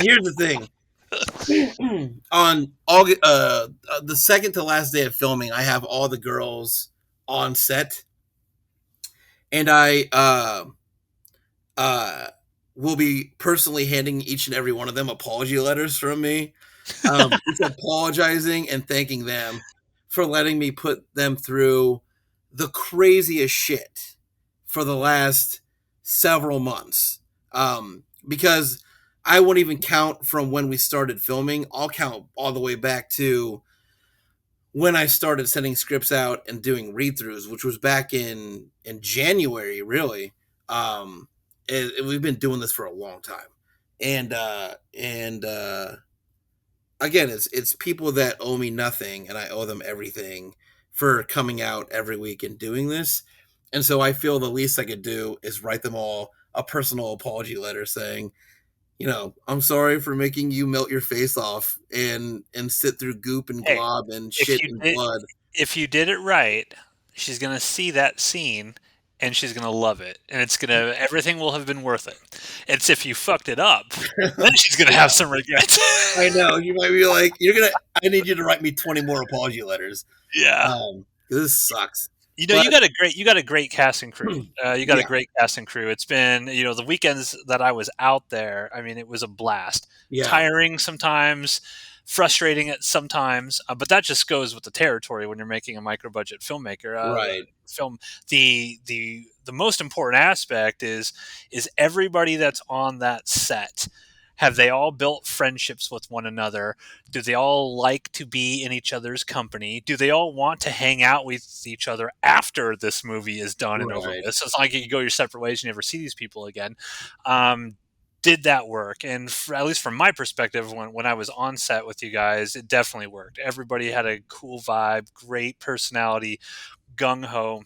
here's the thing: on August, the second to last day of filming, I have all the girls on set, and I uh, will be personally handing each and every one of them apology letters from me, just apologizing and thanking them for letting me put them through the craziest shit for the last several months. Because I won't even count from when we started filming. I'll count all the way back to when I started sending scripts out and doing read throughs, which was back in January, really. We've been doing this for a long time, and again, it's people that owe me nothing, and I owe them everything for coming out every week and doing this. And so I feel the least I could do is write them all a personal apology letter saying, I'm sorry for making you melt your face off and sit through goop and Hey, glob and if shit you and did blood. if you did it right, she's gonna see that scene and she's gonna love it, and it's gonna everything will have been worth it. It's if you fucked it up, then she's gonna Yeah, have some regrets. I know. You might be like, I need you to write me 20 more apology letters. Yeah. This sucks. You know, But you got a great casting crew. You got a yeah, great casting crew. It's been, the weekends that I was out there, I mean, it was a blast. yeah, Tiring sometimes, frustrating at sometimes, but that just goes with the territory when you're making a micro budget filmmaker. right. Film the most important aspect is everybody that's on that set. Have they all built friendships with one another? Do they all like to be in each other's company? Do they all want to hang out with each other after this movie is done and over Right. with? So it's not like you go your separate ways and you never see these people again. Did that work? And at least from my perspective, when I was on set with you guys, it definitely worked. Everybody had a cool vibe, great personality, gung ho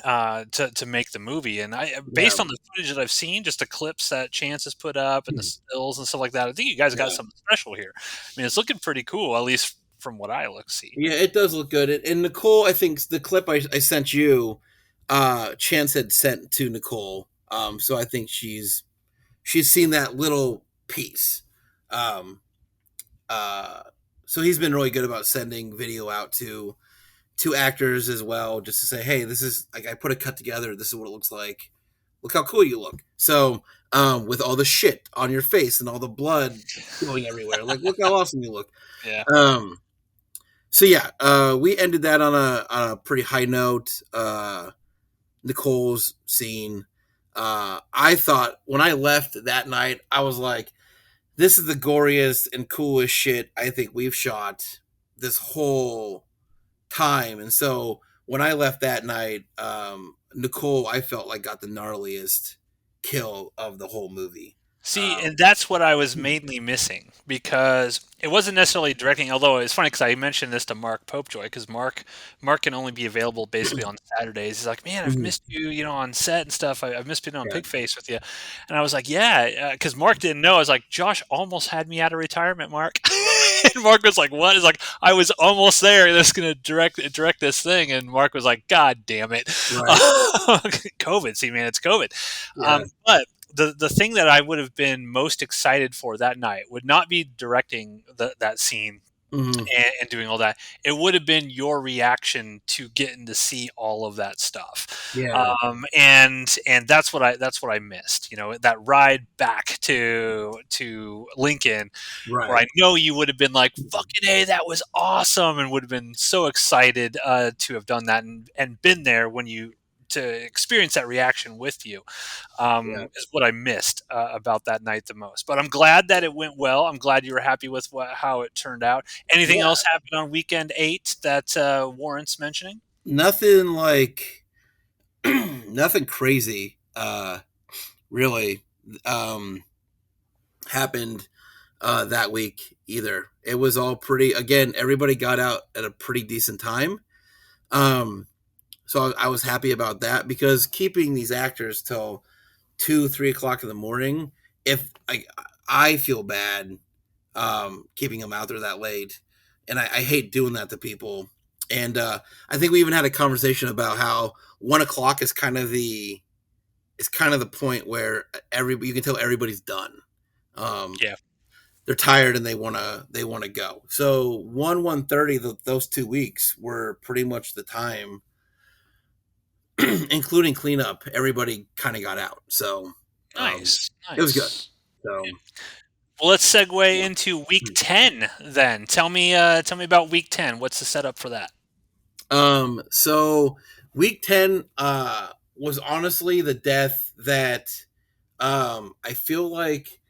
to make the movie. And Yeah. based on the footage that I've seen, just the clips that Chance has put up and the stills and stuff like that, I think you guys got Yeah. something special here. I mean, it's looking pretty cool, at least from what I see. Yeah, it does look good. And Nicole, I think the clip I sent you, Chance had sent to Nicole. So I think she's seen that little piece. Um, uh, so he's been really good about sending video out to actors as well, just to say, hey, this is like I put a cut together. This is what it looks like. Look how cool you look. So with all the shit on your face and all the blood going everywhere, like look how awesome you look. Yeah. So yeah, we ended that on a pretty high note. Nicole's scene. I thought when I left that night, I was like, this is the goriest and coolest shit I think we've shot this whole time. And so when I left that night, Nicole, I felt like got the gnarliest kill of the whole movie. See, and that's what I was mainly missing because it wasn't necessarily directing. Although it's funny because I mentioned this to Mark Popejoy because Mark can only be available basically on Saturdays. He's like, "Man, I've Mhm. missed you, on set and stuff. I've missed being on Yeah. Pigface with you." And I was like, "Yeah," because Mark didn't know. I was like, "Josh almost had me out of retirement, Mark." And Mark was like, "What?" It's like I was almost there. That's gonna direct this thing, and Mark was like, "God damn it, Right. COVID." See, man, it's COVID. Yeah. But the thing that I would have been most excited for that night would not be directing that scene Mhm. and doing all that. It would have been your reaction to getting to see all of that stuff, Yeah. and that's what I missed. That ride back to Lincoln, where Right. I know you would have been like, "Fucking a, that was awesome," and would have been so excited to have done that and been there when you to experience that reaction with you Yeah. is what I missed about that night the most. But I'm glad that it went well. I'm glad you were happy with how it turned out. Anything Yeah. else happened on weekend 8 that warrants mentioning? Nothing like nothing crazy. Really. Um happened that week either. It was all pretty. Again, everybody got out at a pretty decent time. So I was happy about that, because keeping these actors till 2, 3 o'clock in the morning, if I feel bad keeping them out there that late, and I hate doing that to people. And I think we even had a conversation about how 1 o'clock is kind of the point where you can tell everybody's done. Yeah. They're tired and they wanna go. So 1:30, those 2 weeks were pretty much the time, including cleanup. Everybody kind of got out, so Nice. it was good. Nice. So Well, let's segue yeah. into week 10 then. Tell me about week 10. What's the setup for that? So week 10 was honestly the death that I feel like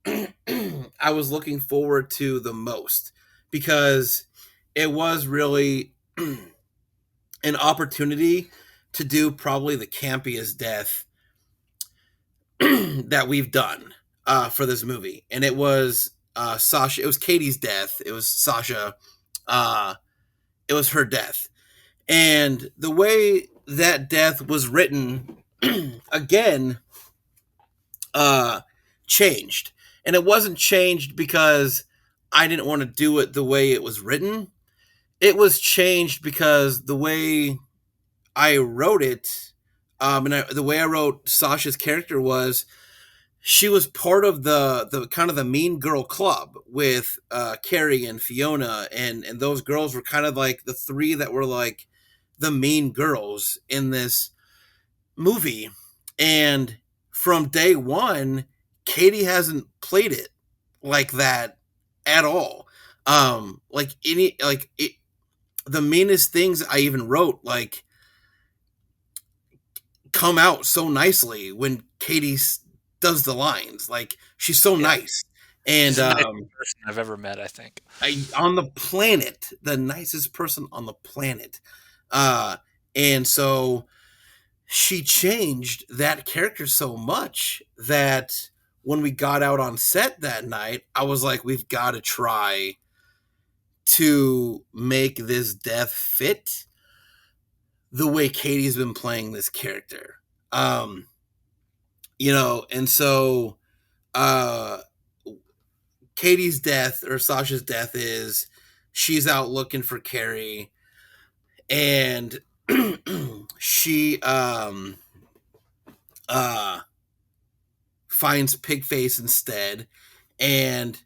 I was looking forward to the most, because it was really an opportunity to do probably the campiest death that we've done for this movie. And it was Sasha. It was Katie's death. It was Sasha. It was her death. And the way that death was written, again, changed. And it wasn't changed because I didn't want to do it the way it was written. It was changed because the way I wrote it, the way I wrote Sasha's character was, she was part of the kind of the mean girl club with Carrie and Fiona, and those girls were kind of like the three that were like the mean girls in this movie. And from day one, Katie hasn't played it like that at all. The meanest things I even wrote, like, come out so nicely when Katie does the lines. Like, she's so Yeah. nice. And She's the nicest person I've ever met, I think. on the planet, the nicest person on the planet. And so she changed that character so much that when we got out on set that night, I was like, we've got to try to make this death fit the way Katie's been playing this character. And so Katie's death, or Sasha's death, is she's out looking for Carrie, and she finds Pigface instead. And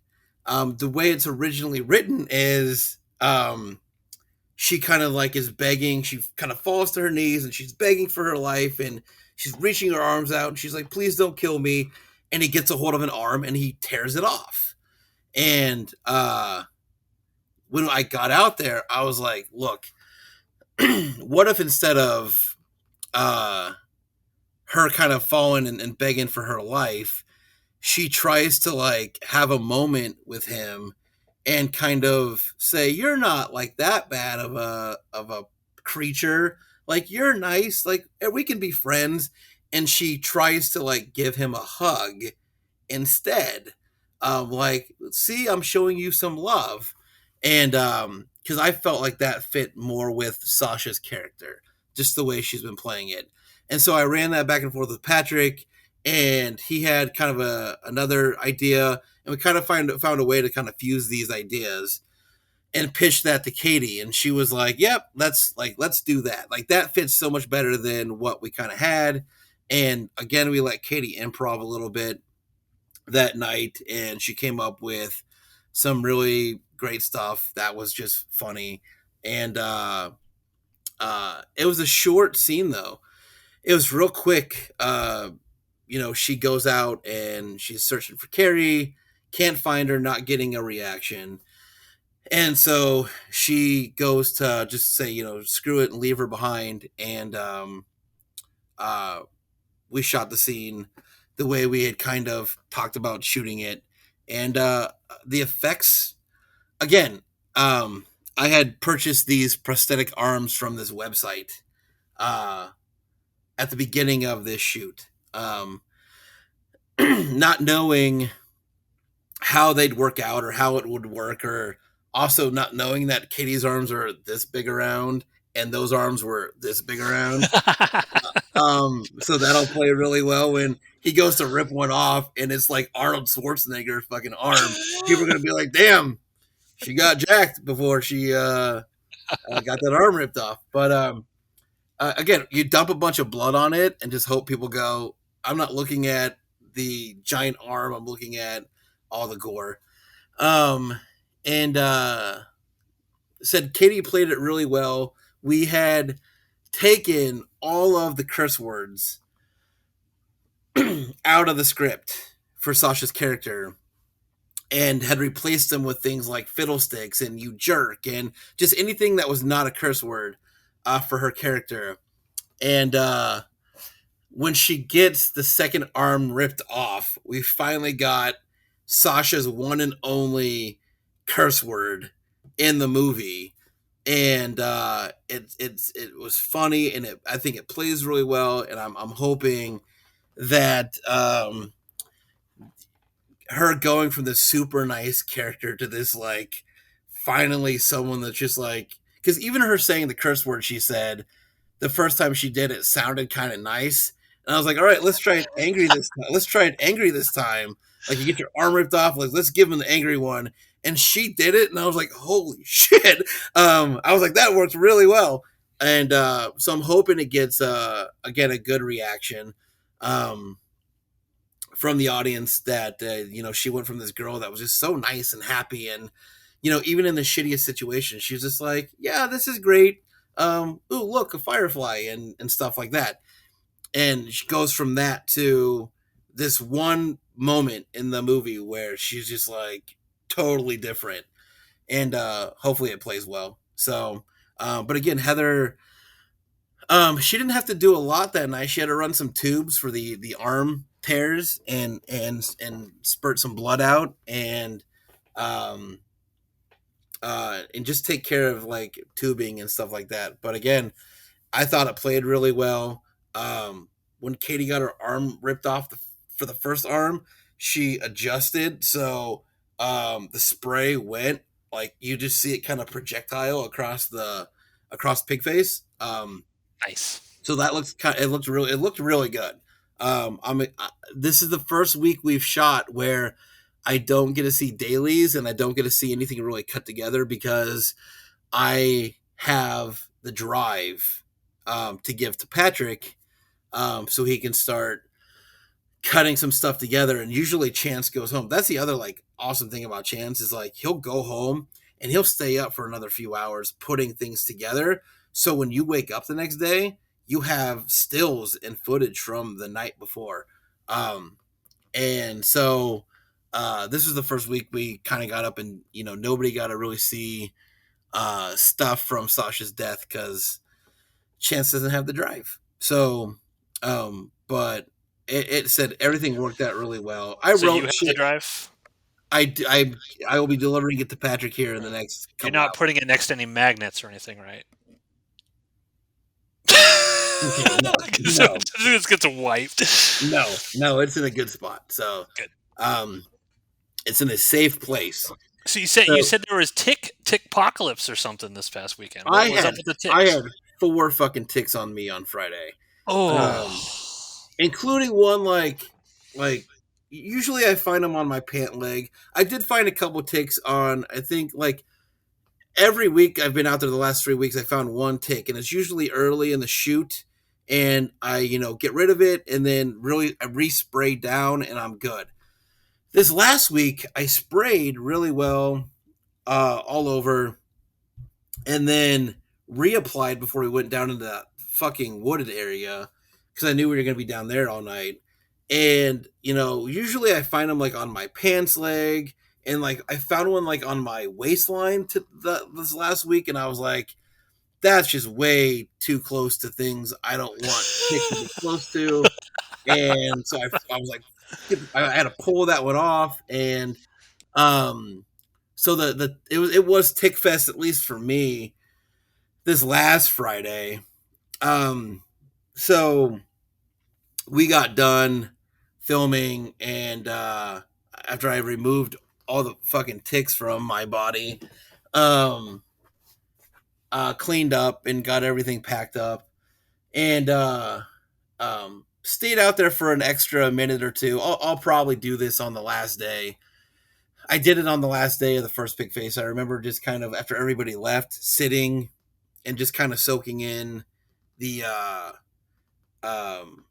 the way it's originally written is, she kind of like is begging. She kind of falls to her knees and she's begging for her life, and she's reaching her arms out and she's like, please don't kill me. And he gets a hold of an arm and he tears it off. And when I got out there, I was like, look, what if instead of her kind of falling and begging for her life, she tries to like have a moment with him and kind of say, you're not like that bad of a creature. Like, you're nice. Like, we can be friends. And she tries to like give him a hug instead. Like, see, I'm showing you some love. And because I felt like that fit more with Sasha's character, just the way she's been playing it. And so I ran that back and forth with Patrick, and he had kind of another idea, and we kind of found a way to kind of fuse these ideas and pitched that to Katie, and she was like, yep, let's do that. Like, that fits so much better than what we kind of had. And again, we let Katie improv a little bit that night, and she came up with some really great stuff that was just funny. And it was a short scene, though. It was real quick. She goes out and she's searching for Carrie, can't find her, not getting a reaction. And so she goes to just say, screw it and leave her behind. And we shot the scene the way we had kind of talked about shooting it. And the effects, again, I had purchased these prosthetic arms from this website at the beginning of this shoot. Not knowing how they'd work out or how it would work, or also not knowing that Katie's arms are this big around and those arms were this big around. So that'll play really well when he goes to rip one off and it's like Arnold Schwarzenegger's fucking arm. People are gonna be like, "Damn, she got jacked before she got that arm ripped off." But again, you dump a bunch of blood on it and just hope people go, "I'm not looking at the giant arm. I'm looking at all the gore." And said Katie played it really well. We had taken all of the curse words out of the script for Sasha's character and had replaced them with things like fiddlesticks and you jerk and just anything that was not a curse word for her character. And when she gets the second arm ripped off, we finally got Sasha's one and only curse word in the movie. And it was funny, and I think it plays really well. And I'm hoping that her going from this super nice character to this like finally someone that's just like, because even her saying the curse word she said the first time she did it sounded kind of nice, and I was like, all right, let's try it angry this time. Let's try it angry this time. Like you get your arm ripped off, like let's give him the angry one. And she did it, and I was like, holy shit. I was like, that worked really well. And so I'm hoping it gets again a good reaction from the audience, that she went from this girl that was just so nice and happy, and even in the shittiest situation she was just like, yeah, this is great. Ooh, look, a firefly and stuff like that. And she goes from that to this one moment in the movie where she's just like totally different, and hopefully it plays well. So but again, Heather, she didn't have to do a lot that night. She had to run some tubes for the arm tears and spurt some blood out, um and just take care of like tubing and stuff like that. But again, I thought it played really well. When Katie got her arm ripped off for the first arm, she adjusted, so the spray went like you just see it kind of projectile across Pigface. Nice. So that it looked really good. This is the first week we've shot where I don't get to see dailies and I don't get to see anything really cut together because I have the drive to give to Patrick, so he can start cutting some stuff together. And usually Chance goes home. That's the other like awesome thing about Chance is like he'll go home and he'll stay up for another few hours putting things together. So when you wake up the next day, you have stills and footage from the night before. And so this was the first week we kind of got up and nobody got to really see stuff from Sasha's death because Chance doesn't have the drive. So but it said everything worked out really well. I So wrote you have shit. the drive? I will be delivering it to Patrick here in the next You're couple not hours. putting it next to any magnets or anything, right? Okay, no. This gets wiped. No, it's in a good spot. So Good. it's in a safe place. So you said there was tick-pocalypse or something this past weekend. What I was had up with the ticks? I had 4 fucking ticks on me on Friday. Oh. Including one like usually I find them on my pant leg. I did find a couple ticks on, I think, like every week I've been out there the last 3 weeks I found one tick, and it's usually early in the shoot, and I get rid of it and then really I respray down and I'm good. This last week I sprayed really well all over and then reapplied before we went down into that fucking wooded area because I knew we were going to be down there all night. And usually I find them like on my pants leg, and like I found one like on my waistline this last week, and I was like, that's just way too close to things I don't want ticks to be close to. And so I was like, I had to pull that one off, and so it was Tick Fest, at least for me, this last Friday. So we got done filming, and after I removed all the fucking ticks from my body. Um, Cleaned up and got everything packed up, and stayed out there for an extra minute or two. I'll probably do this on the last day. I did it on the last day of the first Pig Face. I remember just kind of after everybody left, sitting and just kind of soaking in the um,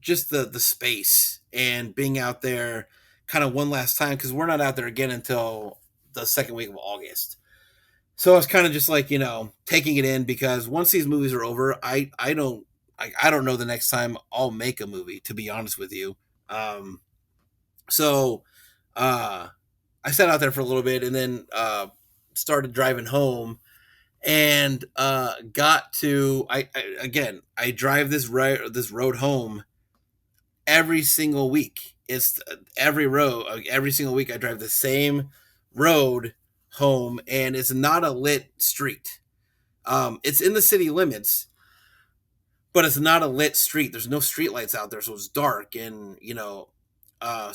just the space and being out there kind of one last time because we're not out there again until the second week of August. So I was kind of just like, taking it in because once these movies are over, I don't know the next time I'll make a movie, to be honest with you. So uh I sat out there for a little bit and then started driving home and got to I drive this road home every single week. It's every single week I drive the same road home, and it's not a lit street. It's in the city limits, but it's not a lit street. There's no street lights out there, so it's dark, and so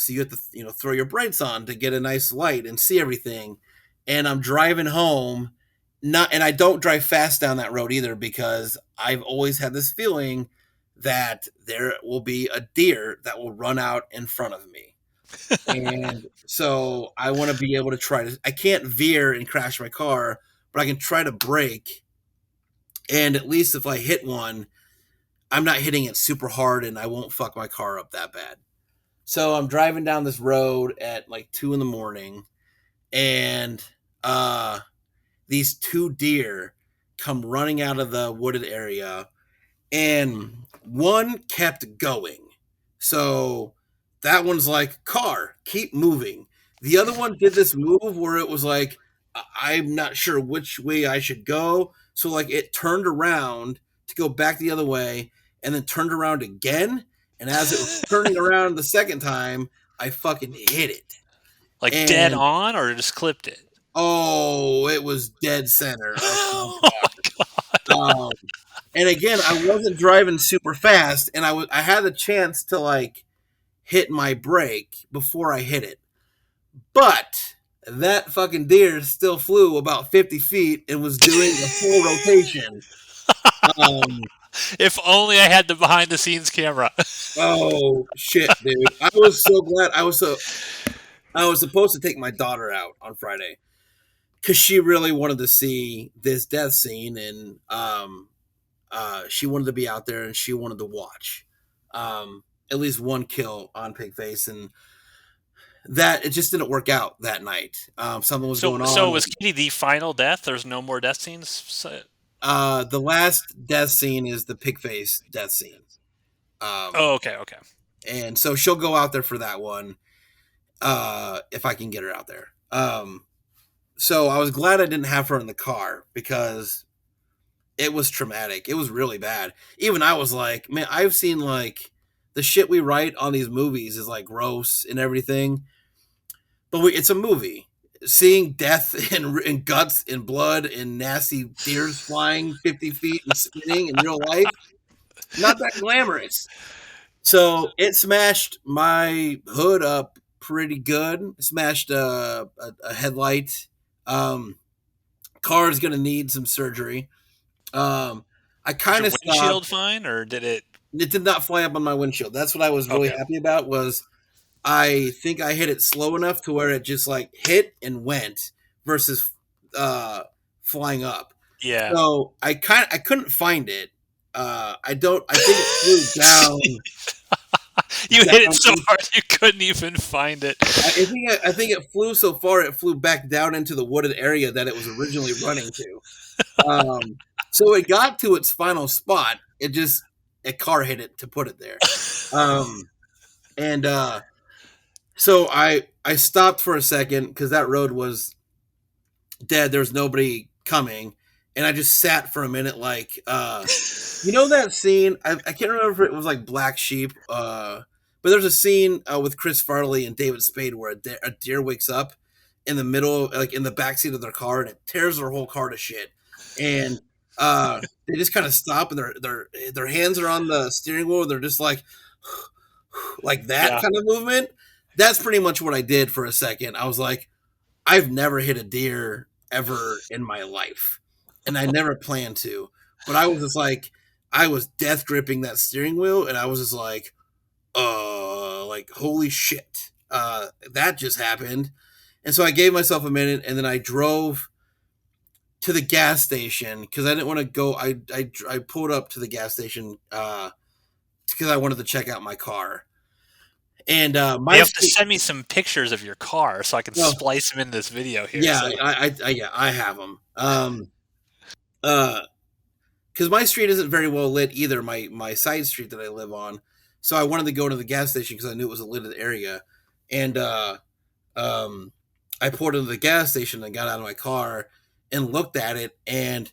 you have to throw your brights on to get a nice light and see everything. And I'm driving home, and I don't drive fast down that road either because I've always had this feeling that there will be a deer that will run out in front of me. And so I want to be able to I can't veer and crash my car, but I can try to brake. And at least if I hit one, I'm not hitting it super hard and I won't fuck my car up that bad. So I'm driving down this road at like 2 a.m, and these two deer come running out of the wooded area, and one kept going. So that one's like, car, keep moving. The other one did this move where it was like, I'm not sure which way I should go. So like it turned around to go back the other way and then turned around again. And as it was turning around the second time, I fucking hit it. Like And dead on, or just clipped it? oh, it was dead center. Oh my god! And again, I wasn't driving super fast, and I had the chance to like hit my brake before I hit it, but that fucking deer still flew about 50 feet and was doing a full rotation. If only I had the behind the scenes camera. Oh shit, dude! I was so glad. I was supposed to take my daughter out on Friday because she really wanted to see this death scene, and she wanted to be out there and she wanted to watch at least one kill on Pigface, and that it just didn't work out that night. Something was going on. So was Kitty the final death? There's no more death scenes. The last death scene is the Pigface death scene. Okay. And so she'll go out there for that one if I can get her out there. So I was glad I didn't have her in the car because it was traumatic. It was really bad. Even I was like, man, I've seen like the shit we write on these movies is like gross and everything, but it's a movie. Seeing death and guts and blood and nasty deers flying 50 feet and spinning in real life, not that glamorous. So it smashed my hood up pretty good. Smashed a headlight. Car is going to need some surgery. I kind of windshield fine, or did it? It did not fly up on my windshield. That's what I was really happy about. Was I think I hit it slow enough to where it just like hit and went versus flying up. Yeah. So I couldn't find it. I think it flew down. You hit it so hard you couldn't even find it. I think it flew so far it flew back down into the wooded area that it was originally running to. So it got to its final spot. A car hit it to put it there. So I stopped for a second because that road was dead. There was nobody coming. And I just sat for a minute like, that scene? I can't remember if it was like Black Sheep, but there's a scene with Chris Farley and David Spade where a deer wakes up in the middle, like in the backseat of their car, and it tears their whole car to shit. And they just kind of stop, and their hands are on the steering wheel. They're just like that kind of movement. that's pretty much what I did for a second. I was like, I've never hit a deer ever in my life, and I never planned to. But I was just like, I was death gripping that steering wheel, and I was just like holy shit, that just happened. And so I gave myself a minute, and then I drove to the gas station because I didn't want to go. I pulled up to the gas station because I wanted to check out my car. And You my have to send me some pictures of your car so I can well, splice them in this video here. yeah, So yeah, I have them. Uh, because my street isn't very well lit either. My side street that I live on, so I wanted to go to the gas station because I knew it was a lit area, and um, I pulled into the gas station and got out of my car and looked at it, and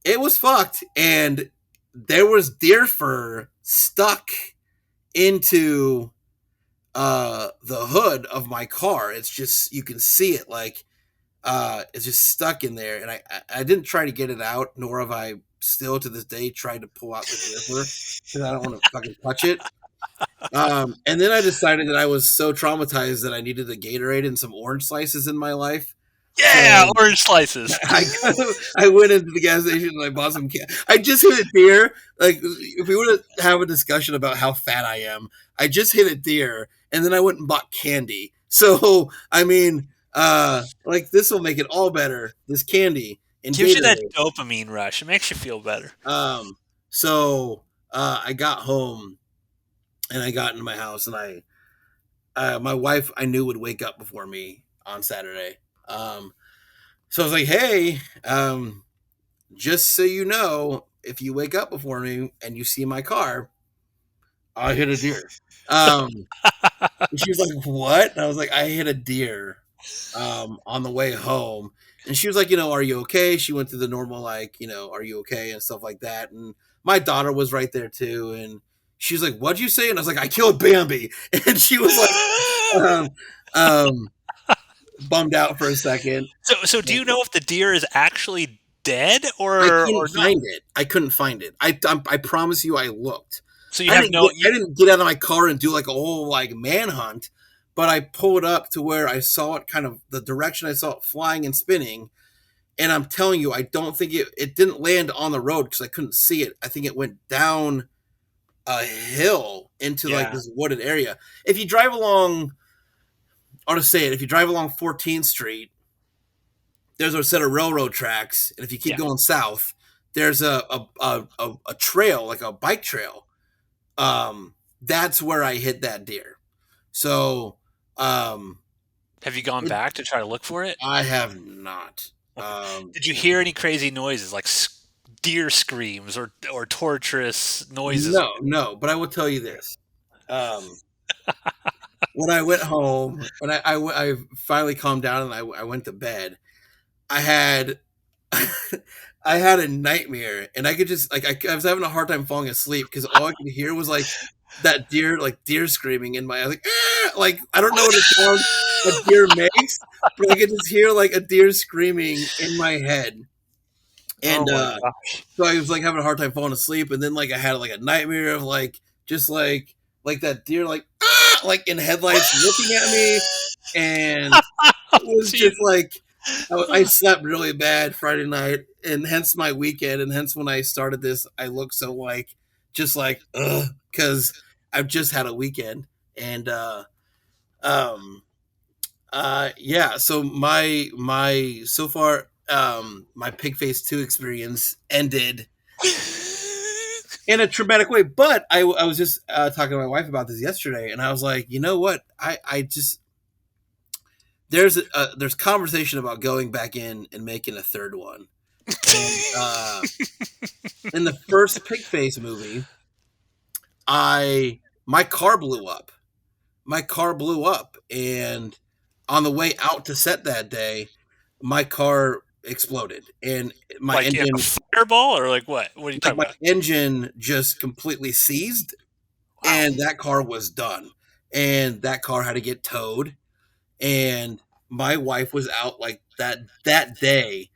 it was fucked, and there was deer fur stuck into the hood of my car. It's just you can see it like it's just stuck in there, and I didn't try to get it out, nor have I still to this day tried to pull out the deer fur because I don't want to fucking touch it. And then I decided that I was so traumatized that I needed a Gatorade and some orange slices in my life. yeah, So orange slices. I went into the gas station and I bought some. I just hit a deer. Like if we were to have a discussion about how fat I am, I just hit a deer, and then I went and bought candy. So I mean, like this will make it all better. This candy and Gives you that Gatorade. dopamine rush. It makes you feel better. So I got home and I got into my house, and my wife I knew would wake up before me on Saturday. So I was like, hey, just so you know, if you wake up before me and you see my car, I hit a deer. And she was like, what? And I was like, I hit a deer on the way home. And she was like, are you okay? She went through the normal, like, are you okay? And stuff like that. And my daughter was right there too. And she was like, what'd you say? And I was like, I killed Bambi. And she was like, um, bummed out for a second. So do you know if the deer is actually dead I or couldn't no? find it. I couldn't find it. I promise you, I looked. So you have no. I didn't get out of my car and do like a whole like manhunt, but I pulled up to where I saw it, kind of the direction I saw it flying and spinning. And I'm telling you, I don't think it didn't land on the road because I couldn't see it. I think it went down a hill into like Yeah. this wooded area. If you drive along, I'll just say it. If you drive along 14th Street, there's a set of railroad tracks, and if you keep Yeah. going south, there's a trail, like a bike trail. That's where I hit that deer. So, Have you gone back to try to look for it? I have not. Did you hear any crazy noises like deer screams or torturous noises? No, but I will tell you this. When I went home, when I finally calmed down and I went to bed, I had I had a nightmare, and I could just like I was having a hard time falling asleep because all I could hear was like that deer screaming in my, I was like, "Ah!" Like I don't know what it sounds a deer makes, but I could just hear like a deer screaming in my head. And so I was like having a hard time falling asleep, and then like I had like a nightmare of like just like that deer like like in headlights looking at me, and it was just like I slept really bad Friday night, and hence my weekend, and hence when I started this, I look so like just like because I've just had a weekend, and yeah. So my so far my Pigface 2 experience ended in a traumatic way, but I was just talking to my wife about this yesterday, and I was like, you know what, I just there's conversation about going back in and making a third one. And in the first Pigface movie, my car blew up. My car blew up, and on the way out to set that day, my car exploded, and my like engine, a fireball or like what? What are you like talking my about? engine, just completely seized, Wow. and that car was done, and that car had to get towed, and my wife was out like that day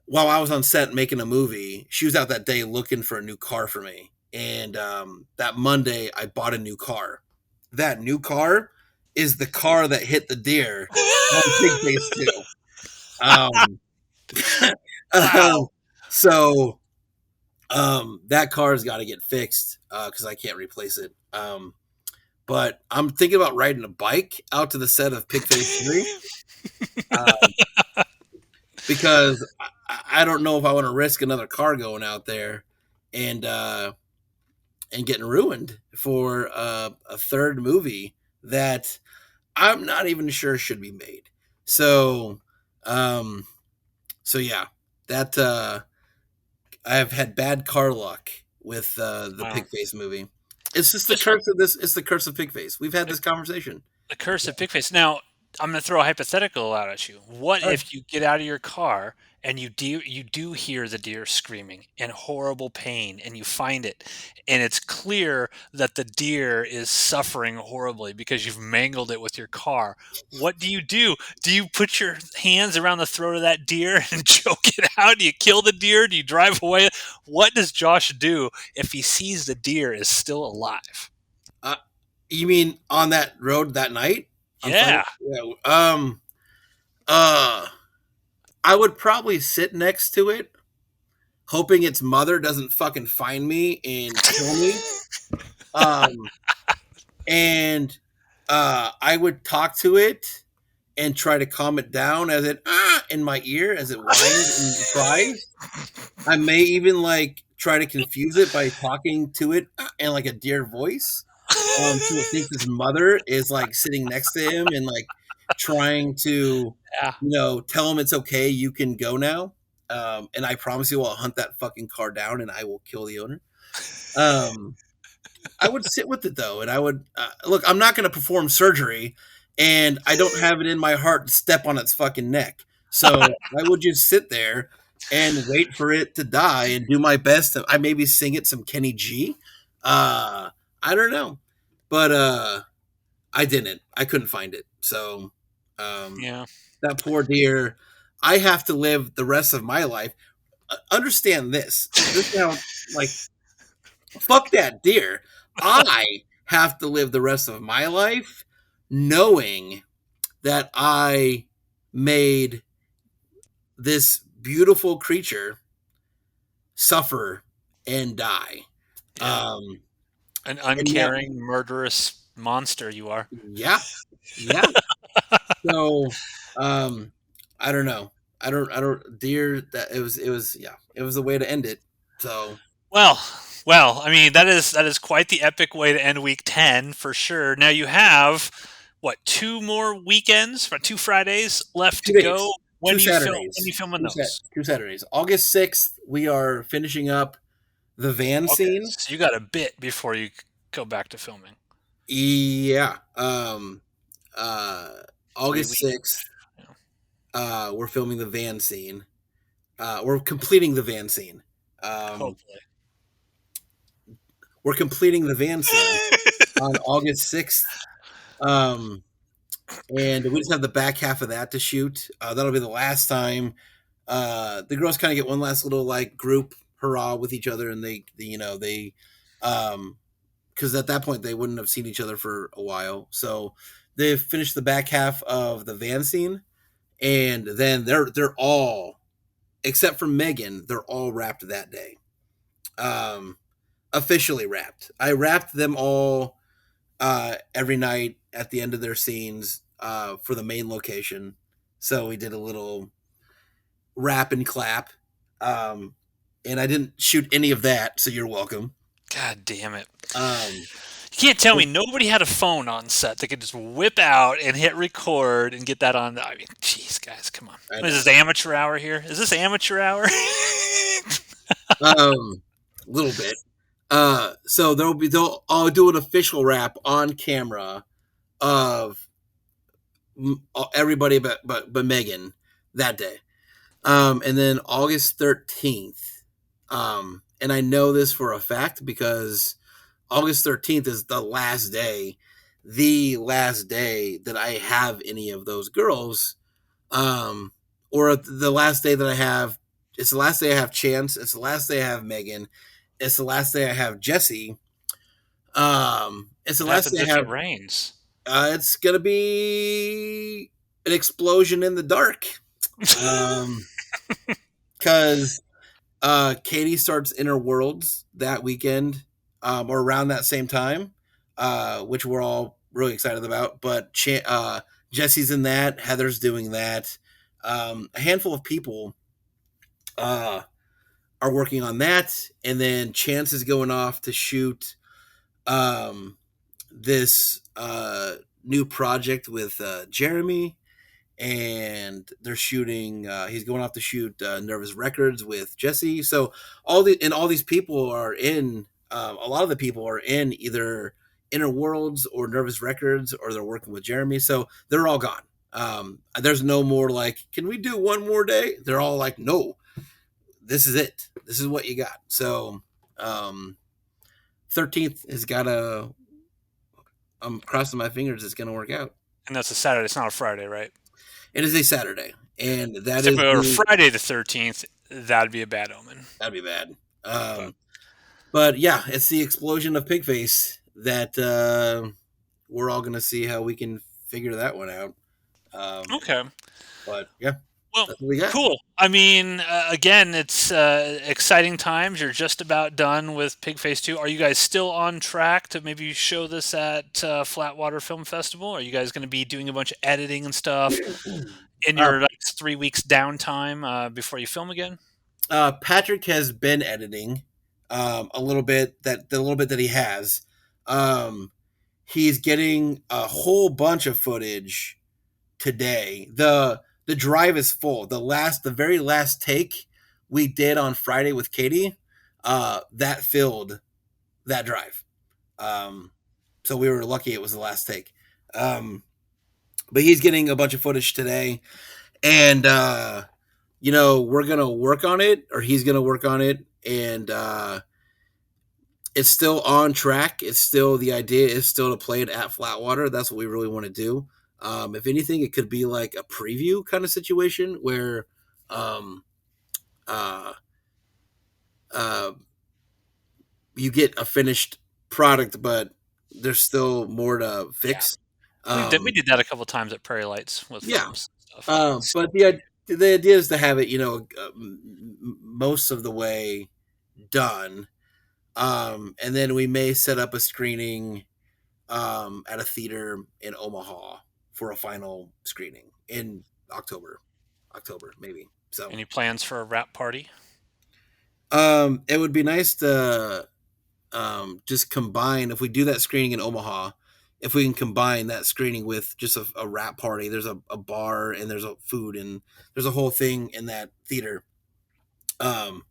while I was on set making a movie. She was out that day looking for a new car for me, and that Monday I bought a new car. That new car is the car that hit the deer on Pigface 2. Um, Wow. um, so that car's got to get fixed because I can't replace it. But I'm thinking about riding a bike out to the set of Pigface 3 um, because I don't know if I want to risk another car going out there and getting ruined for a third movie that I'm not even sure should be made. So, um, so yeah, that I've had bad car luck with the Wow. Pigface movie. It's just the This one, curse of this. It's the curse of Pigface. We've had this conversation. the Curse of Pigface. Now, I'm going to throw a hypothetical out at you. What All right. if you get out of your car and you do hear the deer screaming in horrible pain, and you find it, and it's clear that the deer is suffering horribly because you've mangled it with your car? What do you do? Do you put your hands around the throat of that deer and choke it out? Do you kill the deer? Do you drive away? What does Josh do if he sees the deer is still alive? Uh, you mean on that road that night? On Friday? Yeah. Yeah. Uh, I would probably sit next to it, hoping its mother doesn't fucking find me and kill me. Um, and I would talk to it and try to calm it down as it in my ear as it whines and cries. I may even like try to confuse it by talking to it in like a deer voice. So it thinks his mother is like sitting next to him and like trying to, Yeah. tell him it's okay, you can go now. And I promise you, I'll hunt that fucking car down and I will kill the owner. Um, I would sit with it though, and I would look. I'm not going to perform surgery, and I don't have it in my heart to step on its fucking neck. So I would just sit there and wait for it to die and do my best. I maybe sing it some Kenny G. I don't know, but I didn't. I couldn't find it. So Yeah. that poor deer. I have to live the rest of my life. Understand this. This sounds like fuck that deer. I have to live the rest of my life knowing that I made this beautiful creature suffer and die. Yeah. Um, An and now, uncaring, murderous monster you are. yeah, yeah. So, um, I don't know. Deer. That yeah. It was a way to end it. So, Well, well, I mean that is quite the epic way to end week 10 for sure. Now you have what, two more weekends, or two Fridays left to two go. days, When two do you film? When do Saturdays, you filming those? two Saturdays. August 6th, we are finishing up the van Okay, scene. so you got a bit before you go back to filming. Yeah. Three August weeks. 6th, Yeah, we're filming the van scene. We're completing the van scene. hopefully. We're completing the van scene on August 6th. And we just have the back half of that to shoot. That'll be the last time. The girls kind of get one last little like group hurrah with each other, and they because at that point they wouldn't have seen each other for a while. So they've finished the back half of the van scene, and then they're all, except for Megan, they're all wrapped that day. Officially wrapped. I wrapped them all every night at the end of their scenes for the main location. So we did a little wrap and clap. And I didn't shoot any of that, so you're welcome. God damn it. Um, You can't tell me nobody had a phone on set that could just whip out and hit record and get that on. I mean, jeez, guys, come on. I What is know. this, amateur hour here? Is this amateur hour? Little bit. So they'll all do an official wrap on camera of everybody but Megan that day. And then August 13th. And I know this for a fact because August 13th is the last day that I have any of those girls. Or the last day that I have, it's the last day I have Chance. It's the last day I have Megan. It's the last day I have Jesse. It's the What last happens day I if it have, rains? It's gonna be an explosion in the dark. Because Katie starts Inner Worlds that weekend, or around that same time, which we're all really excited about. But Jesse's in that, Heather's doing that. A handful of people uh, are working on that, and then Chance is going off to shoot um, this new project with Jeremy, and they're shooting. He's going off to shoot Nervous Records with Jesse. So all these people are in. A lot of the people are in either Inner Worlds or Nervous Records, or they're working with Jeremy. So they're all gone. There's no more like, can we do one more day? They're all like, no, this is it. This is what you got. So 13th has got to. I'm crossing my fingers. It's going to work out. And that's a Saturday. It's not a Friday, right? It is a Saturday, and that If is it were Friday the 13th, that'd be a bad omen. that'd be bad. But But yeah, it's the explosion of Pigface that we're all going to see how we can figure that one out. okay. But yeah, Well, that's what we got. cool. I mean, again, it's exciting times. You're just about done with Pigface 2. Are you guys still on track to maybe show this at Flatwater Film Festival? Are you guys going to be doing a bunch of editing and stuff in Uh, your like 3 weeks downtime before you film again? Patrick has been editing a little bit. The little bit that he has, he's getting a whole bunch of footage today. The drive is full. The very last take we did on Friday with Katie, that filled that drive. So we were lucky it was the last take. But he's getting a bunch of footage today, and we're gonna work on it, or he's gonna work on it, and it's still on track. It's still, the idea is still to play it at Flatwater. That's what we really want to do. If anything, it could be like a preview kind of situation where um, uh, uh, you get a finished product, but there's still more to Yeah. fix. We did that a couple times at Prairie Lights with Yeah, films and stuff. but the idea is to have it, most of the way done, and then we may set up a screening at a theater in Omaha for a final screening in October maybe. So Any plans for a wrap party? it would be nice to just combine, if we do that screening in Omaha, if we can combine that screening with just a wrap party. There's a bar, and there's a food, and there's a whole thing in that theater. Um,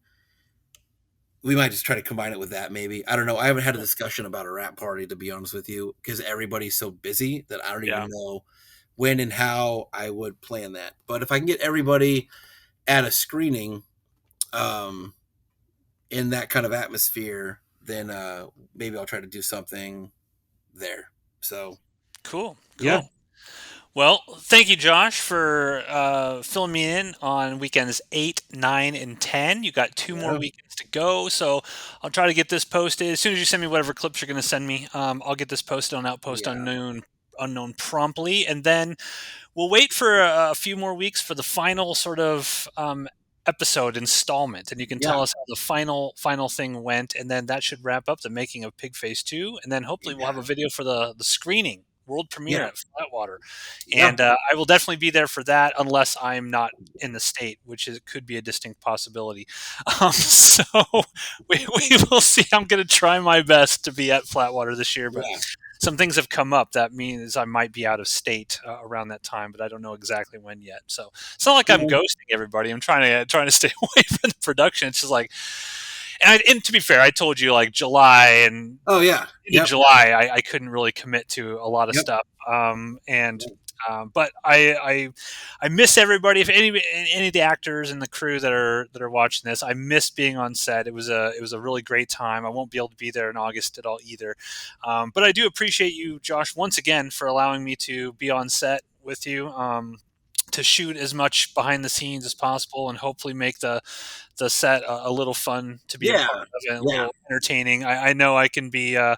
we might just try to combine it with that, maybe. I don't know. I haven't had a discussion about a wrap party, to be honest with you, because everybody's so busy that I don't Yeah. even know when and how I would plan that. But if I can get everybody at a screening, um, in that kind of atmosphere, then maybe I'll try to do something there. So Cool. yeah, Well, thank you, Josh, for filling me in on weekends 8, 9, and 10. You got 2 more yeah, weekends to go, so I'll try to get this posted as soon as you send me whatever clips you're going to send me. I'll get this posted on Outpost yeah, Unknown promptly, and then we'll wait for a few more weeks for the final sort of episode installment, and you can yeah, tell us how the final thing went, and then that should wrap up the making of Pigface 2, and then hopefully we'll have a video for the screening world premiere yeah, at Flatwater, yeah, and I will definitely be there for that unless I'm not in the state, which could be a distinct possibility. So we will see. I'm going to try my best to be at Flatwater this year, but yeah, some things have come up that means I might be out of state around that time, but I don't know exactly when yet. So it's not like I'm yeah. ghosting everybody. I'm trying to stay away from the production. It's just like, and to be fair, I told you like July and Oh yeah, into yep, July, I couldn't really commit to a lot of yep, stuff. And yep. but I miss everybody. If any of the actors and the crew that are watching this, I miss being on set. It was a really great time. I won't be able to be there in August at all either. But I do appreciate you, Josh, once again for allowing me to be on set with you. to shoot as much behind the scenes as possible, and hopefully make the set a little fun to be a Yeah, part of and a yeah. little entertaining. I know I can be a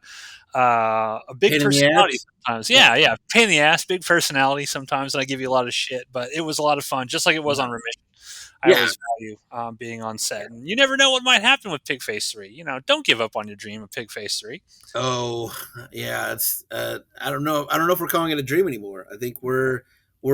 big Pain in the personality ass? sometimes. Yeah, pain in the ass, big personality sometimes, and I give you a lot of shit. But it was a lot of fun, just like it was Yeah. on Remission. I Yeah. always value being on set, and you never know what might happen with Pigface 3. You know, don't give up on your dream of Pigface 3. Oh, yeah. It's I don't know. I don't know if we're calling it a dream anymore. I think we're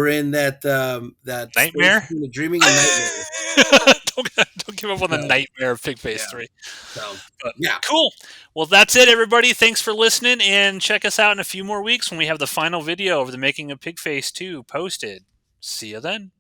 in that space Nightmare. between the dreaming and nightmare. don't give up on the So, nightmare of Pigface yeah. 3. So But yeah. cool. Well, that's it, everybody. Thanks for listening, and check us out in a few more weeks when we have the final video of the making of Pigface 2 posted. See you then.